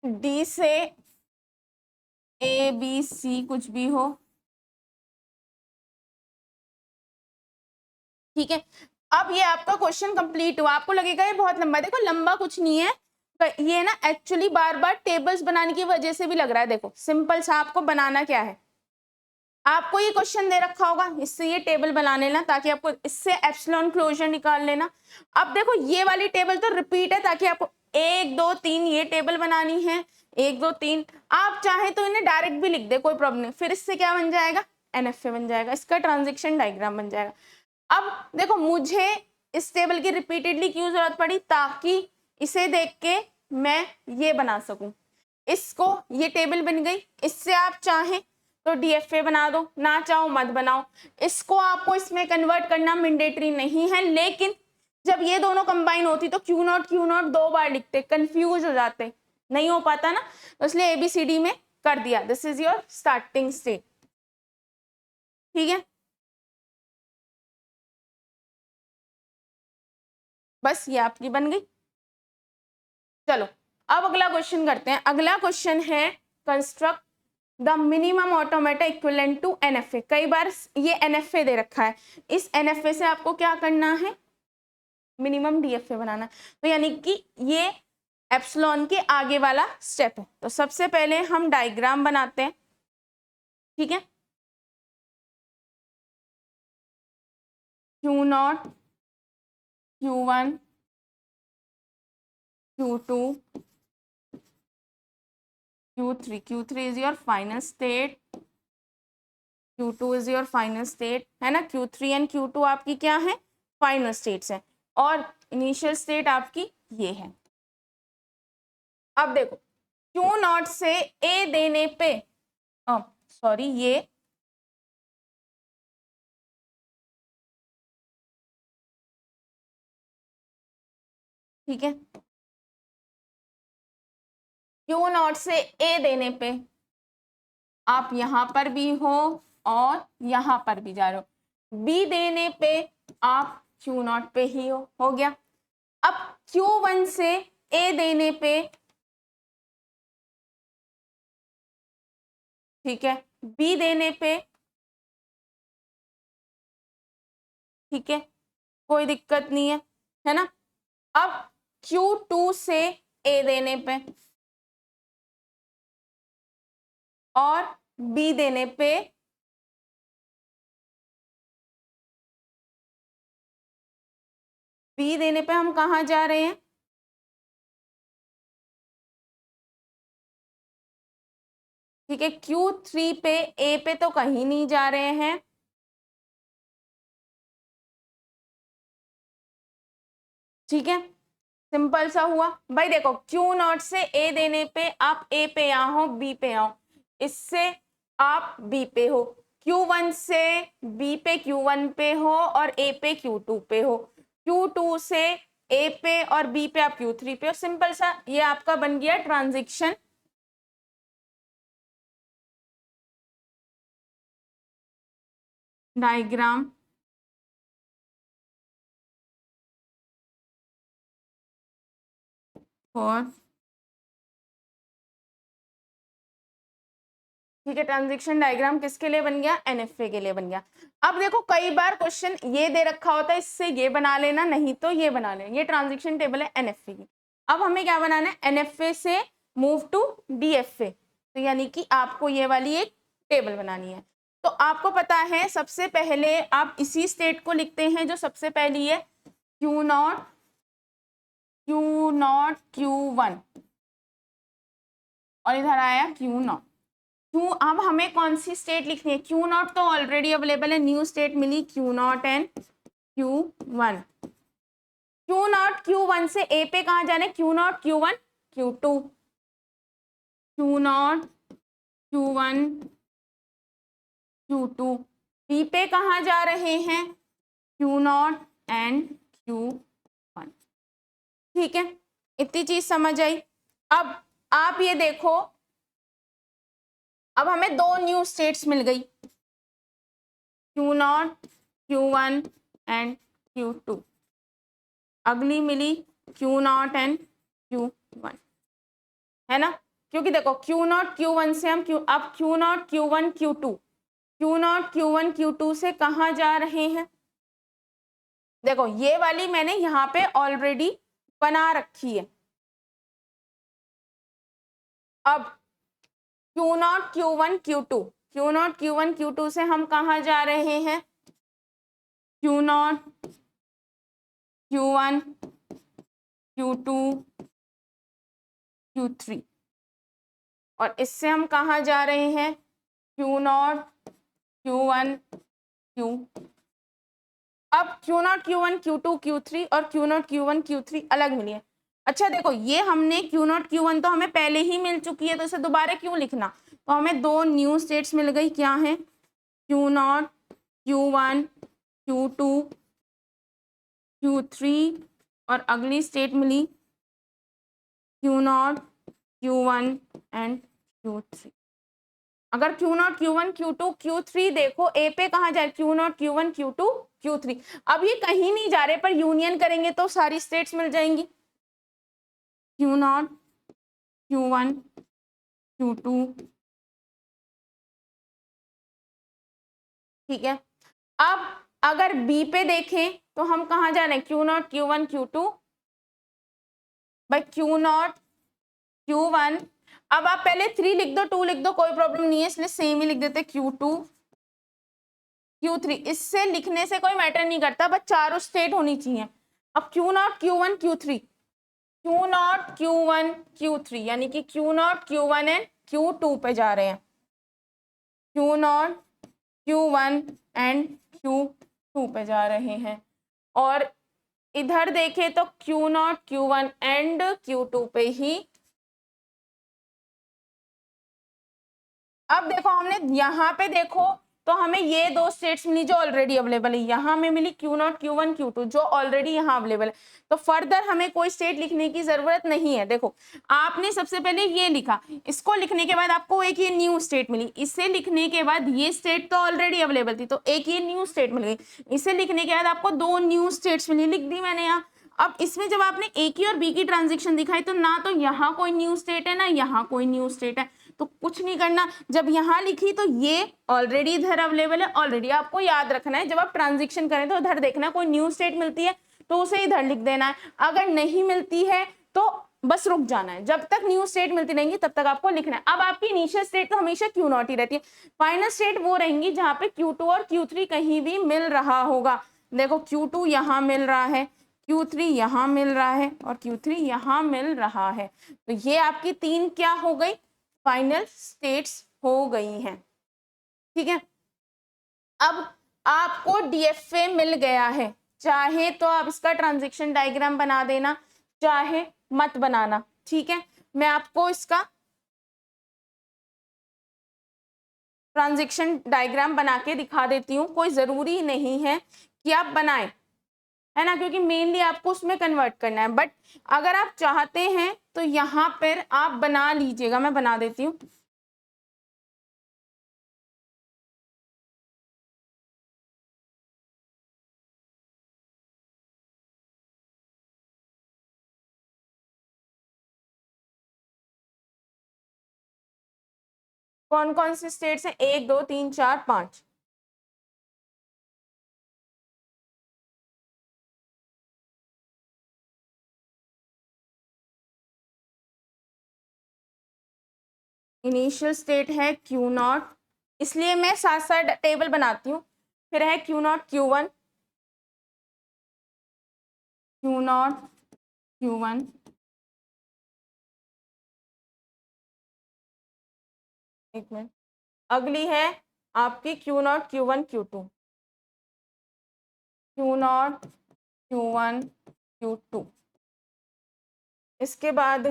डी से ए बी सी कुछ भी हो, ठीक है। अब ये आपका क्वेश्चन कंप्लीट हुआ। आपको लगेगा ये बहुत लंबा है, देखो लंबा कुछ नहीं है, ये ना एक्चुअली बार बार टेबल्स बनाने की वजह से भी लग रहा है। देखो सिंपल सा आपको बनाना क्या है, आपको ये क्वेश्चन दे रखा होगा, इससे ये टेबल बना लेना ताकि आपको इससे एप्सिलॉन क्लोजर निकाल लेना। अब देखो ये वाली टेबल तो रिपीट है ताकि आपको 1 2 3 ये टेबल बनानी है, 1 2 3। आप चाहे तो इन्हें डायरेक्ट भी लिख दे, कोई प्रॉब्लम नहीं, फिर इससे क्या बन जाएगा, एनएफए बन जाएगा, इसका ट्रांजेक्शन डायग्राम बन जाएगा। अब देखो मुझे इस टेबल की रिपीटेडली क्यों जरूरत पड़ी, ताकि इसे देख के मैं ये बना सकूं, इसको ये टेबल बन गई, इससे आप चाहें तो डीएफए बना दो, ना चाहो मत बनाओ। इसको आपको इसमें कन्वर्ट करना मैंडेटरी नहीं है, लेकिन जब ये दोनों कंबाइन होती तो क्यू नॉट 2 बार लिखते, कंफ्यूज हो जाते, नहीं हो पाता ना, तो इसलिए एबीसीडी में कर दिया। This is your starting state, ठीक है। बस ये आपकी बन गई। चलो अब अगला क्वेश्चन करते हैं। अगला क्वेश्चन है construct the minimum automata equivalent to NFA. कई बार ये एनएफए दे रखा है, इस एनएफए से आपको क्या करना है, मिनिमम डीएफए बनाना। तो यानी कि ये एप्सिलॉन के आगे वाला स्टेप है। तो सबसे पहले हम डायग्राम बनाते हैं, ठीक है। Q naught, Q one, Q2, Q3. Q3 is your final state, Q2 is your final state, है ना। Q3 एंड Q2 आपकी क्या है, फाइनल स्टेट्स है, और इनिशियल स्टेट आपकी ये है। अब देखो Q नॉट से A देने पे, सॉरी ये ठीक है, Q नॉट से A देने पे आप यहां पर भी हो और यहां पर भी जा रहे हो। B देने पे आप Q नॉट पे ही हो गया। अब Q1 से A देने पे, ठीक है, B देने पे, ठीक है, कोई दिक्कत नहीं है ना। अब Q2 से A देने पे और B देने पे, B देने पे हम कहाँ जा रहे हैं, ठीक है। Q3 पे A पे तो कहीं नहीं जा रहे हैं, ठीक है, सिंपल सा हुआ भाई। देखो Q नॉट से A देने पे आप A पे यहाँ हो, B पे आओ, इससे आप B पे हो। Q1 से B पे Q1 पे हो और A पे Q2 पे हो। Q2 से A पे और B पे आप Q3 पे हो। सिंपल सा ये आपका बन गया ट्रांजिशन डायग्राम फॉर, ठीक है, ट्रांजिशन डायग्राम किसके लिए बन गया, एनएफए के लिए बन गया। अब देखो कई बार क्वेश्चन ये दे रखा होता है, इससे ये बना लेना, नहीं तो ये बना लेना। ये ट्रांजिशन टेबल है एनएफए की। अब हमें क्या बनाना है, एनएफए से मूव टू डीएफए। तो यानी कि आपको ये वाली एक टेबल बनानी है। तो आपको पता है सबसे पहले आप इसी स्टेट को लिखते हैं जो सबसे पहली है, Q naught, Q not, Q1 और इधर आया क्यू नॉट। क्यू, अब हमें कौन सी स्टेट लिखनी है, क्यू नॉट तो ऑलरेडी अवेलेबल है, न्यू स्टेट मिली Q naught and Q1। Q not Q1 से A पे कहाँ जाना है, Q not Q1 Q2, Q not Q1 Q2। B पे कहाँ जा रहे हैं, क्यू नॉट एंड Q1। ठीक है, इतनी चीज समझ आई। अब आप ये देखो, अब हमें दो न्यू स्टेट्स मिल गई, Q not Q1 and Q2। अगली मिली क्यू नॉट एंड Q1, है ना। क्योंकि देखो क्यू नॉट Q1 से हम अब Q not Q1 Q2, Q not Q1 Q2 से कहाँ जा रहे हैं, देखो ये वाली मैंने यहाँ पे ऑलरेडी बना रखी है। अब Q not Q1 Q2, Q not Q1 Q2 से हम कहाँ जा रहे हैं, Q not Q1 Q2 Q3, और इससे हम कहाँ जा रहे हैं, क्यू नॉट Q1 Q। अब Q not Q1 Q2 Q3 और क्यू नॉट Q1 Q3 अलग मिली है। अच्छा देखो ये हमने क्यू नॉट Q1 तो हमें पहले ही मिल चुकी है, तो इसे दोबारा क्यों लिखना। तो हमें दो न्यू स्टेट्स मिल गई, क्या है, Q not Q1 Q2 Q3 और अगली स्टेट मिली Q not Q1 and Q3। अगर Q not Q1 Q2 Q3 देखो A पे कहाँ जाए, Q not Q1 Q2 Q3। अब ये कहीं नहीं जा रहे, पर यूनियन करेंगे तो सारी स्टेट्स मिल जाएंगी, Q0, Q1, Q2, ठीक है। अब अगर बी पे देखें तो हम कहाँ जा रहे हैं, Q0, Q1, Q2 by Q0, Q1। अब आप पहले 3 लिख दो, 2 लिख दो, कोई प्रॉब्लम नहीं है, इसलिए सेम ही लिख देते Q2, Q3। इससे लिखने से कोई मैटर नहीं करता, बस चारों स्टेट होनी चाहिए। अब Q0, Q1, Q3, Q0, Q1, Q3, यानी कि Q0, Q1 एंड Q2 पे जा रहे हैं, Q0, Q1 एंड Q2 पे जा रहे हैं। और इधर देखें तो Q0, Q1 एंड Q2 पे ही। अब देखो हमने यहाँ पे देखो तो हमें ये दो स्टेट्स मिली जो ऑलरेडी अवेलेबल है, यहाँ में मिली Q0, Q1, Q2 जो ऑलरेडी यहाँ अवेलेबल है, तो फर्दर हमें कोई स्टेट लिखने की जरूरत नहीं है। देखो आपने सबसे पहले ये लिखा, इसको लिखने के बाद आपको एक ये न्यू स्टेट मिली, इसे लिखने के बाद ये स्टेट तो ऑलरेडी अवेलेबल थी तो एक ये न्यू स्टेट मिल गई, इसे लिखने के बाद आपको दो न्यू स्टेट्स मिली, लिख दी मैंने यहाँ। अब इसमें जब आपने ए की और बी की ट्रांजेक्शन दिखाई तो ना तो यहाँ कोई न्यू स्टेट है ना यहाँ कोई न्यू स्टेट है, तो कुछ नहीं करना। जब यहाँ लिखी तो ये ऑलरेडी इधर अवेलेबल है, ऑलरेडी आपको याद रखना है, जब आप ट्रांजेक्शन करें तो इधर देखना कोई न्यू स्टेट मिलती है तो उसे इधर लिख देना है, अगर नहीं मिलती है तो बस रुक जाना है, जब तक न्यू स्टेट मिलती रहेंगी तब तक आपको लिखना है। अब आपकी इनिशियल स्टेट तो हमेशा Q0 ही रहती है, फाइनल स्टेट वो रहेंगी जहां पे Q2 और Q3 कहीं भी मिल रहा होगा। देखो Q2 यहाँ मिल रहा है, Q3 यहाँ मिल रहा है और Q3 यहाँ मिल रहा है, तो ये आपकी तीन क्या हो गई, फाइनल स्टेट्स हो गई हैं। ठीक है, अब आपको DFA मिल गया है, चाहे तो आप इसका ट्रांजैक्शन डायग्राम बना देना चाहे मत बनाना। ठीक है, मैं आपको इसका ट्रांजैक्शन डायग्राम बना के दिखा देती हूँ, कोई जरूरी नहीं है कि आप बनाएं, है ना, क्योंकि मेनली आपको उसमें कन्वर्ट करना है, बट अगर आप चाहते हैं तो यहाँ पर आप बना लीजिएगा, मैं बना देती हूँ। कौन कौन से स्टेट्स हैं, 1 2 3 4 5, इनिशियल स्टेट है Q0, इसलिए मैं साथ साथ टेबल बनाती हूँ, फिर है Q0, Q1, Q0, Q1, एक मिनट, अगली है आपकी Q0, Q1, Q2, Q0, Q1, Q2, इसके बाद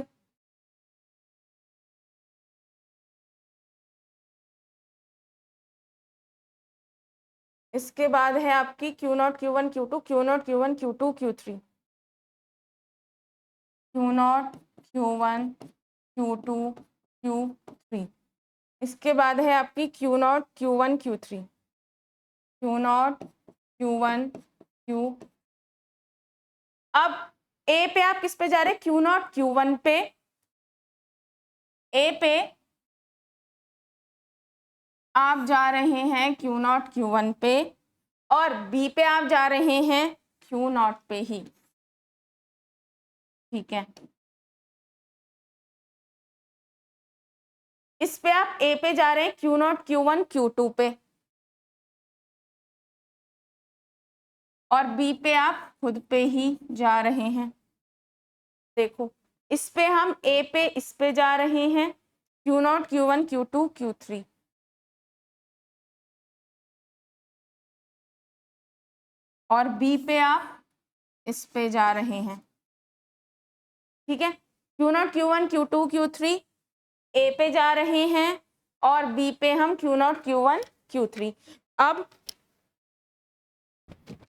है आपकी Q0, Q1, Q2, Q0, Q1, Q2, Q3, Q0, Q1, Q2, Q3, इसके बाद है आपकी Q0, Q1, Q3, Q0, Q1, Q। अब ए पे आप किस पे जा रहे हैं, Q0, Q1 पे, ए पे आप जा रहे हैं Q0, Q1 पे, और बी पे आप जा रहे हैं Q0 पे ही। ठीक है, इस पे आप ए पे जा रहे हैं Q0, Q1, Q2 पे, और बी पे आप खुद पे ही जा रहे हैं। देखो इस पे हम ए पे इस पे जा रहे हैं Q0, Q1, Q2, Q3, और बी पे आप इस पे जा रहे हैं। ठीक है, Q0, Q1, Q2, Q3 ए पे जा रहे हैं और बी पे हम Q0, Q1, Q3। अब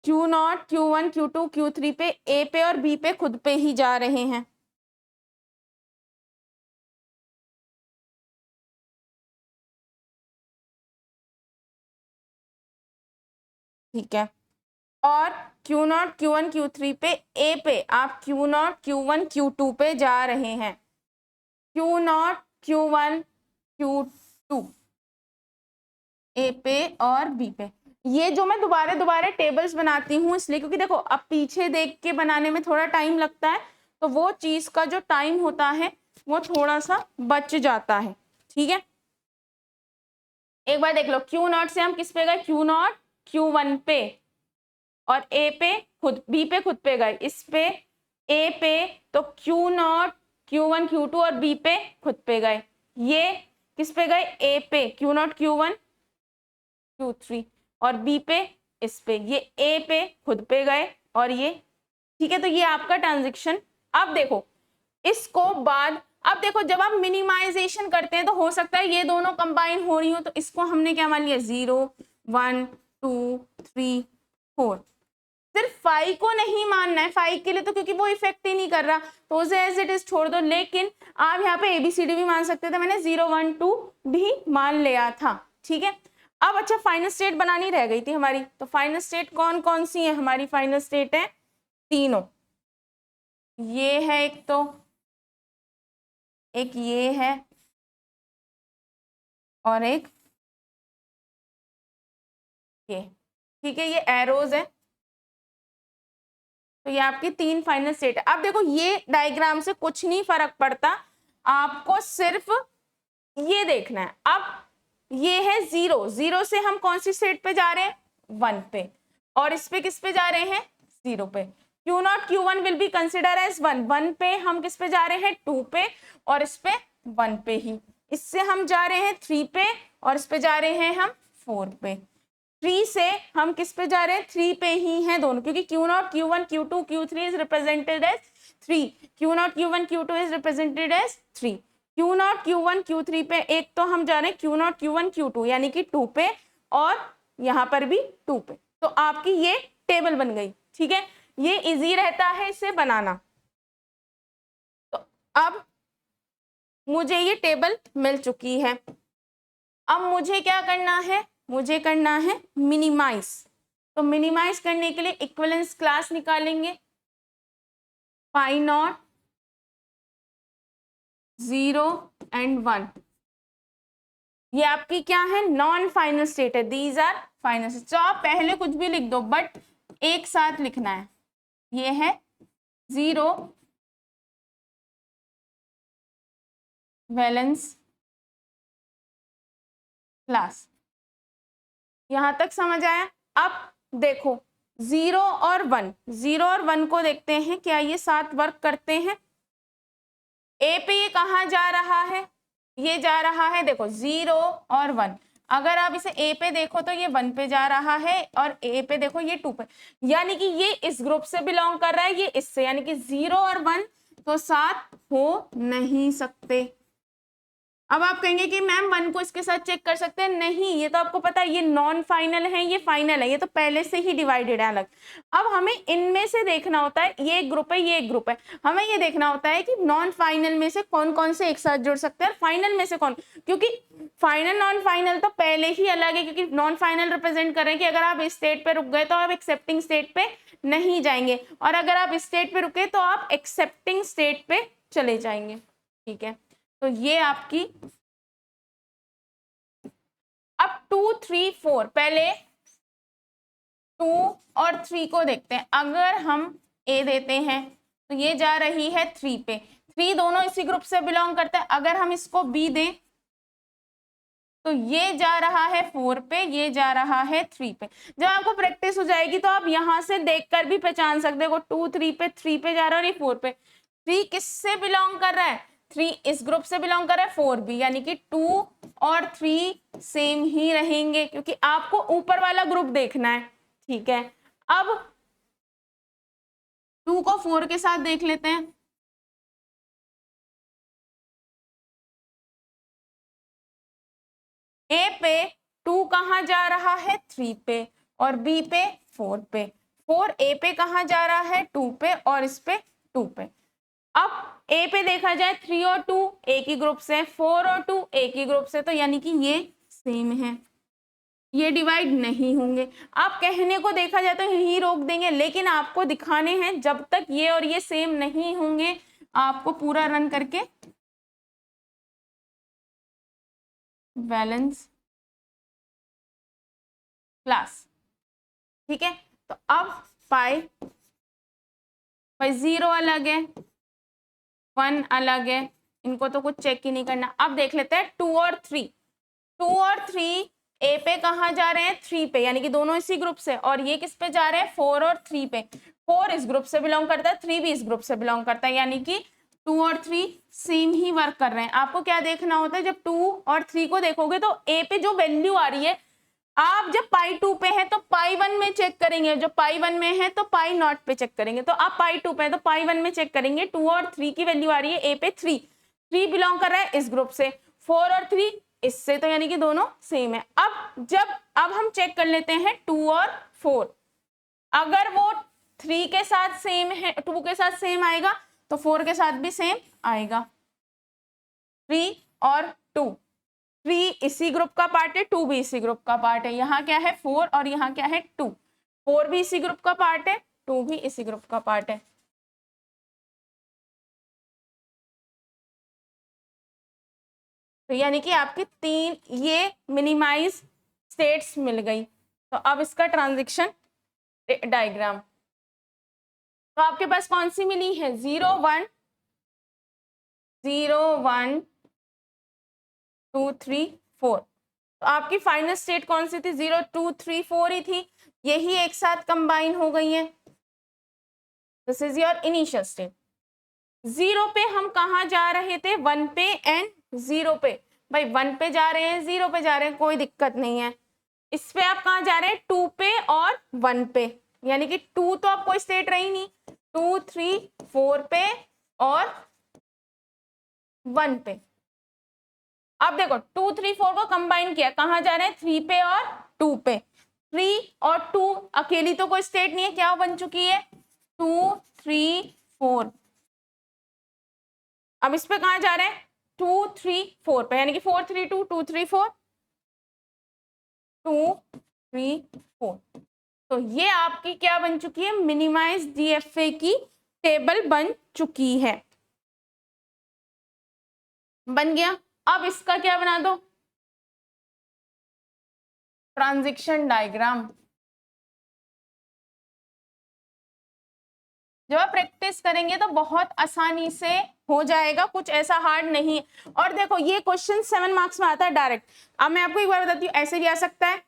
Q0, Q1, Q2, Q3 पे ए पे और बी पे खुद पे ही जा रहे हैं। ठीक है, और Q0 Q1 Q3 पे A पे आप Q0 Q1 Q2 पे जा रहे हैं, Q0 Q1 Q2 A पे और B पे। ये जो मैं दोबारा दोबारा टेबल्स बनाती हूँ इसलिए क्योंकि देखो अब पीछे देख के बनाने में थोड़ा टाइम लगता है, तो वो चीज का जो टाइम होता है वो थोड़ा सा बच जाता है। ठीक है, एक बार देख लो, Q0 से हम किस पे गए, Q0 Q1 पे, और A पे खुद, B पे खुद पे गए, इस पे A पे, तो Q0 Q1 Q2 और B पे खुद पे गए। ये किस पे गए, A पे Q0 Q1 Q3 और B पे इस पे, ये A पे खुद पे गए और ये, ठीक है। तो ये आपका ट्रांजेक्शन। अब देखो इसको बाद, अब देखो जब आप मिनिमाइजेशन करते हैं तो हो सकता है ये दोनों कंबाइन हो रही हो, तो इसको हमने क्या मान लिया, 0 1 2 3 4। सिर्फ 5 को नहीं मानना है, 5 के लिए तो क्योंकि वो इफेक्ट ही नहीं कर रहा तो उसे एज इट इज छोड़ दो, लेकिन आप यहाँ पे ABCD भी मान सकते थे, मैंने 0 1 2 भी मान लिया था। ठीक है, अब अच्छा फाइनल स्टेट बनानी रह गई थी हमारी, तो फाइनल स्टेट कौन कौन सी है हमारी, फाइनल स्टेट है तीनों, ये है एक, तो एक ये है और एक ये। ठीक है, ये एरोज है, तो ये आपकी तीन फाइनल स्टेट है। अब देखो ये डायग्राम से कुछ नहीं फर्क पड़ता, आपको सिर्फ ये देखना है। अब ये है 0, 0 से हम कौन सी स्टेट पे जा रहे हैं, 1 पे, और इस पे किस पे जा रहे हैं, 0 पे। Q0 Q1 will be consider as 1, 1 पे हम किस पे जा रहे हैं, 2 पे, और इस पे 1 पे ही। इससे हम जा रहे हैं 3 पे, और इस पे जा रहे हैं हम 4 पे। 3 से हम किस पे जा रहे हैं, 3 पे ही हैं दोनों, क्योंकि Q0 Q1 Q2 Q3 is represented as 3, Q0 Q1 Q2 is represented as 3। Q0 Q1 Q3 पे एक तो हम जा रहे हैं Q0 Q1 Q2 यानी कि 2 पे, और यहाँ पर भी 2 पे, तो आपकी ये टेबल बन गई। ठीक है, ये इजी रहता है इसे बनाना। तो अब मुझे ये टेबल मिल चुकी है, अब मुझे क्या करना है, मुझे करना है मिनिमाइज। तो मिनिमाइज करने के लिए इक्विवेलेंस क्लास निकालेंगे, फाई नॉट 0 एंड 1। ये आपकी क्या है, नॉन फाइनल स्टेट है, दीज आर फाइनल स्टेट। तो आप पहले कुछ भी लिख दो बट एक साथ लिखना है। ये है 0 वैलेंस क्लास, यहां तक समझ आया। अब देखो 0 और 1, 0 और 1 को देखते हैं क्या ये साथ वर्क करते हैं। ए पे ये कहाँ जा रहा है, ये जा रहा है, देखो 0 और 1, अगर आप इसे ए पे देखो तो ये 1 पे जा रहा है, और ए पे देखो ये 2 पे, यानी कि ये इस ग्रुप से बिलोंग कर रहा है, ये इससे, यानी कि 0 और 1 तो साथ हो नहीं सकते। अब आप कहेंगे कि मैम 1 को इसके साथ चेक कर सकते हैं, नहीं, ये तो आपको पता है ये नॉन फाइनल है, ये फाइनल है, ये तो पहले से ही डिवाइडेड है अलग। अब हमें इनमें से देखना होता है, ये एक ग्रुप है, ये एक ग्रुप है, हमें ये देखना होता है कि नॉन फाइनल में से कौन कौन से एक साथ जुड़ सकते हैं और फाइनल में से कौन, क्योंकि फाइनल नॉन फाइनल तो पहले ही अलग है, क्योंकि नॉन फाइनल रिप्रेजेंट कर रहे हैं कि अगर आप इस स्टेट पे रुक गए तो आप एक्सेप्टिंग स्टेट पे नहीं जाएंगे, और अगर आप इस स्टेट पे रुके तो आप एक्सेप्टिंग स्टेट पे चले जाएंगे। ठीक है, तो ये आपकी, अब 2 3 4, पहले 2 और 3 को देखते हैं। अगर हम ए देते हैं तो ये जा रही है 3 पे, 3 दोनों इसी ग्रुप से बिलोंग करते हैं। अगर हम इसको बी दें तो ये जा रहा है 4 पे, ये जा रहा है 3 पे। जब आपको प्रैक्टिस हो जाएगी तो आप यहां से देखकर भी पहचान सकते हो, 2 3 पे, 3 पे जा रहा है और ये 4 पे। 3 किससे बिलोंग कर रहा है, 3 इस ग्रुप से बिलोंग कर रहा है, 4 भी, यानी कि 2 और 3 सेम ही रहेंगे, क्योंकि आपको ऊपर वाला ग्रुप देखना है। ठीक है, अब 2 को 4 के साथ देख लेते हैं। ए पे 2 कहाँ जा रहा है, 3 पे, और बी पे 4 पे। 4 ए पे कहाँ जा रहा है, 2 पे, और इस पे 2 पे। अब ए पे देखा जाए 3 और 2 एक ही ग्रुप से, 4 और 2 एक ही ग्रुप से, तो यानी कि ये सेम है। ये डिवाइड नहीं होंगे। आप कहने को देखा जाए तो यही रोक देंगे, लेकिन आपको दिखाने हैं जब तक ये और ये सेम नहीं होंगे आपको पूरा रन करके बैलेंस क्लास। ठीक है, तो अब पाई 0 अलग है, 1 अलग है, इनको तो कुछ चेक ही नहीं करना। अब देख लेते हैं 2 और 3। 2 और 3 ए पे कहाँ जा रहे हैं, 3 पे, यानी कि दोनों इसी ग्रुप से, और ये किस पे जा रहे हैं, 4 और 3 पे। 4 इस ग्रुप से बिलोंग करता है, 3 भी इस ग्रुप से बिलोंग करता है, यानी कि 2 और 3 सेम ही वर्क कर रहे हैं। आपको क्या देखना होता है, जब 2 और 3 को देखोगे तो ए पे जो वैल्यू आ रही है, आप जब पाई 2 पे है तो पाई 1 में चेक करेंगे, जब पाई 1 में है तो पाई नॉट पे चेक करेंगे। तो आप पाई 2 पे है तो पाई 1 में चेक करेंगे। 2 और 3 की वैल्यू आ रही है ए पे 3, 3 बिलोंग कर रहा है इस ग्रुप से, 4 और 3 इससे, तो यानी कि दोनों सेम है। अब हम चेक कर लेते हैं 2 और 4, अगर वो 3 के साथ सेम है, 2 के साथ सेम आएगा तो 4 के साथ भी सेम आएगा। 3 और 2, 3 इसी ग्रुप का पार्ट है, 2 भी इसी ग्रुप का पार्ट है। यहाँ क्या है 4 और यहाँ क्या है 2, 4 भी इसी ग्रुप का पार्ट है, 2 भी इसी ग्रुप का पार्ट है। तो यानी कि आपकी 3 ये मिनिमाइज स्टेट्स मिल गई। तो अब इसका ट्रांजिशन डायग्राम, तो आपके पास कौन सी मिली है, 0 1 0 1 2 3 4। तो आपकी फाइनल स्टेट कौन सी थी, 0 2 3 4 ही थी, यही एक साथ कंबाइन हो गई है। This is your initial state. 0 पे हम कहाँ जा रहे थे, 1 पे एंड 0 पे। भाई 1 पे जा रहे हैं 0 पे जा रहे हैं, कोई दिक्कत नहीं है। इस पे आप कहाँ जा रहे हैं, 2 पे और 1 पे, यानी कि 2 तो आप कोई स्टेट रही नहीं, 2 3 4 पे और 1 पे। अब देखो 2 3 4 को कंबाइन किया, कहाँ जा रहे हैं, 3 पे और 2 पे। 3 और 2 अकेली तो कोई स्टेट नहीं है, क्या बन चुकी है, 2 3 4। अब इस पे कहाँ जा रहे हैं, 2 3 4 पे, यानी कि 4 3 2 2 3 4 2 3 4। तो ये आपकी क्या बन चुकी है, मिनिमाइज डीएफए की टेबल बन चुकी है। बन गया। अब इसका क्या बना दो, ट्रांजिशन डायग्राम। जब आप प्रैक्टिस करेंगे तो बहुत आसानी से हो जाएगा, कुछ ऐसा हार्ड नहीं। और देखो ये क्वेश्चन 7 मार्क्स में आता है डायरेक्ट। अब मैं आपको एक बार बताती हूँ, ऐसे भी आ सकता है,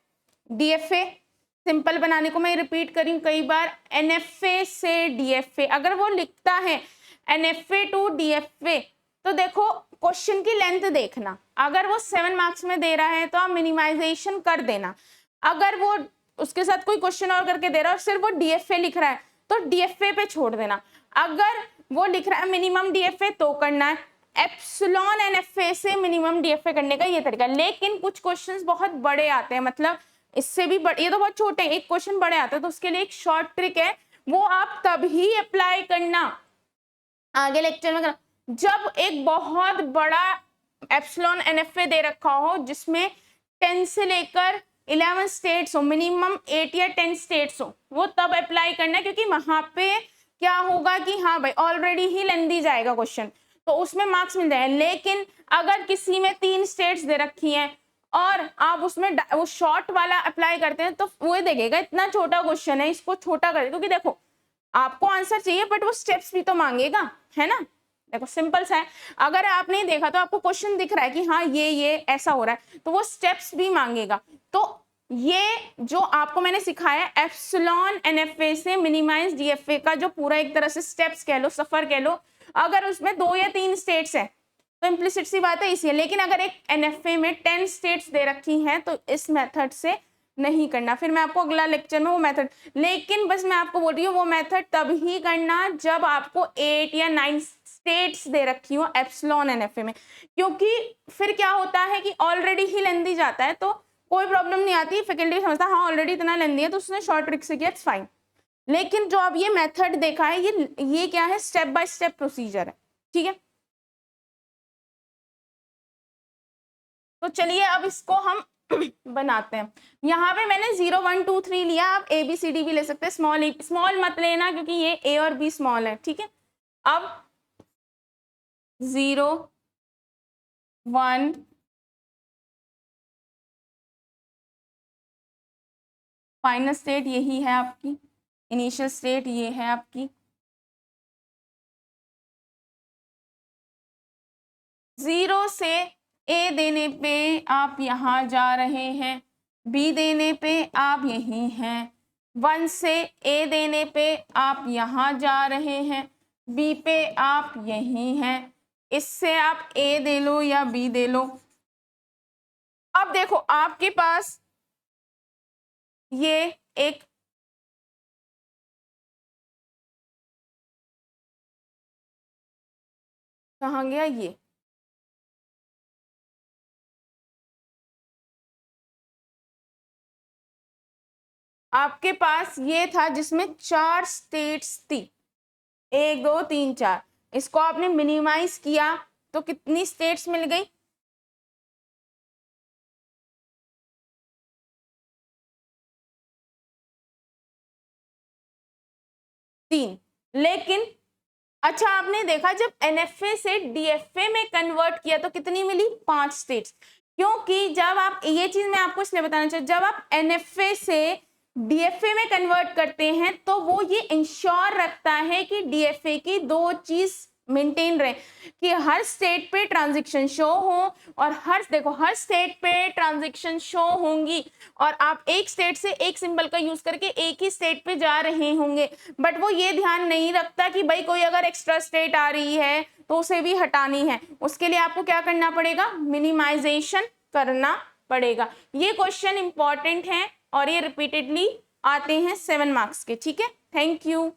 डीएफए सिंपल बनाने को मैं रिपीट करी हूँ कई बार, एनएफए से डीएफए, अगर वो लिखता है एनएफए टू डीएफए, तो देखो क्वेश्चन की लेंथ देखना, अगर वो 7 मार्क्स में दे रहा है तो आप मिनिमाइजेशन कर देना। अगर वो उसके साथ कोई क्वेश्चन और करके दे रहा है और सिर्फ वो डीएफए लिख रहा है तो डीएफए पे छोड़ देना। अगर वो लिख रहा है मिनिमम डीएफए तो करना है। एप्सिलॉन एनएफए से मिनिमम डीएफए करने का ये तरीका। लेकिन कुछ क्वेश्चंस बहुत बड़े आते हैं, मतलब इससे भी बड़े, ये तो बहुत छोटे हैं, एक क्वेश्चन बड़े आते हैं, तो उसके लिए एक शॉर्ट ट्रिक है, वो आप तभी अप्लाई करना, आगे लेक्चर में करना, जब एक बहुत बड़ा एप्सिलॉन एनएफए दे रखा हो जिसमें 10 से लेकर 11 स्टेट्स हो, मिनिमम 8 या 10 स्टेट्स हो, वो तब अप्लाई करना है, क्योंकि वहां पे क्या होगा कि हाँ भाई ऑलरेडी ही लेंदी जाएगा क्वेश्चन, तो उसमें मार्क्स मिल जाएगा। लेकिन अगर किसी में 3 स्टेट्स दे रखी हैं और आप उसमें वो शॉर्ट वाला अप्लाई करते हैं तो वो देखेगा इतना छोटा क्वेश्चन है, इसको छोटा कर, क्योंकि देखो आपको आंसर चाहिए बट वो स्टेप्स भी तो मांगेगा, है ना। देखो सिंपल सा है, अगर आप नहीं देखा तो आपको क्वेश्चन दिख रहा है कि हाँ ये ऐसा हो रहा है, तो वो स्टेप्स भी मांगेगा। तो ये जो आपको मैंने सिखाया एप्सिलॉन एनएफए से मिनिमाइज डीएफए का जो पूरा एक तरह से स्टेप्स कह लो, सफर कह लो, अगर उसमें 2 या 3 स्टेट्स है तो इम्प्लिसिट सी बात है इसी है। लेकिन अगर एक एनएफए में 10 स्टेट्स दे रखी हैं तो इस मेथड से नहीं करना। फिर मैं आपको अगला लेक्चर में वो मेथड, लेकिन बस मैं आपको बोल रही हूँ वो मेथड तब ही करना जब आपको 8 या 9 स्टेट्स दे रखी हो एप्सिलॉन एनएफए में, क्योंकि फिर क्या होता है कि ऑलरेडी ही लेंदी जाता है तो कोई प्रॉब्लम नहीं आती, फैकल्टी समझता हाँ ऑलरेडी इतना लेंदी है तो उसने शॉर्ट ट्रिक से किया, इट्स फाइन। लेकिन जो अब ये मेथड देखा है ये क्या है, स्टेप बाय स्टेप प्रोसीजर है, ठीक है। तो चलिए अब इसको हम बनाते हैं। यहाँ पे मैंने 0 1 2 3 लिया, आप ABCD भी ले सकते हैं, स्मॉल मत लेना क्योंकि ये A और B स्मॉल है, ठीक है। अब 0 1 फाइनल स्टेट यही है आपकी, इनिशियल स्टेट ये है आपकी। 0 से A देने पे आप यहाँ जा रहे हैं, B देने पे आप यहीं हैं, 1 से A देने पे आप यहाँ जा रहे हैं, B पे आप यहीं हैं, इससे आप A दे लो या B दे लो। अब देखो आपके पास ये एक कहाँ गया, ये आपके पास ये था जिसमें 4 स्टेट्स थी, 1 2 3 4, इसको आपने मिनिमाइज किया तो कितनी स्टेट्स मिल गई, 3। लेकिन अच्छा आपने देखा जब NFA से DFA में कन्वर्ट किया तो कितनी मिली, 5 स्टेट्स। क्योंकि जब आप, ये चीज मैं आपको इसलिए बताना चाहती हूँ, जब आप NFA से DFA में कन्वर्ट करते हैं तो वो ये इंश्योर रखता है कि DFA की 2 चीज मेंटेन रहे, कि हर स्टेट पे ट्रांजैक्शन शो हो, और हर स्टेट पे ट्रांजैक्शन शो होंगी और आप एक स्टेट से एक सिंबल का यूज करके एक ही स्टेट पे जा रहे होंगे। बट वो ये ध्यान नहीं रखता कि भाई कोई अगर एक्स्ट्रा स्टेट आ रही है तो उसे भी हटानी है, उसके लिए आपको क्या करना पड़ेगा, मिनिमाइजेशन करना पड़ेगा। ये क्वेश्चन इंपॉर्टेंट है और ये रिपीटेडली आते हैं 7 मार्क्स के, ठीक है। Thank you.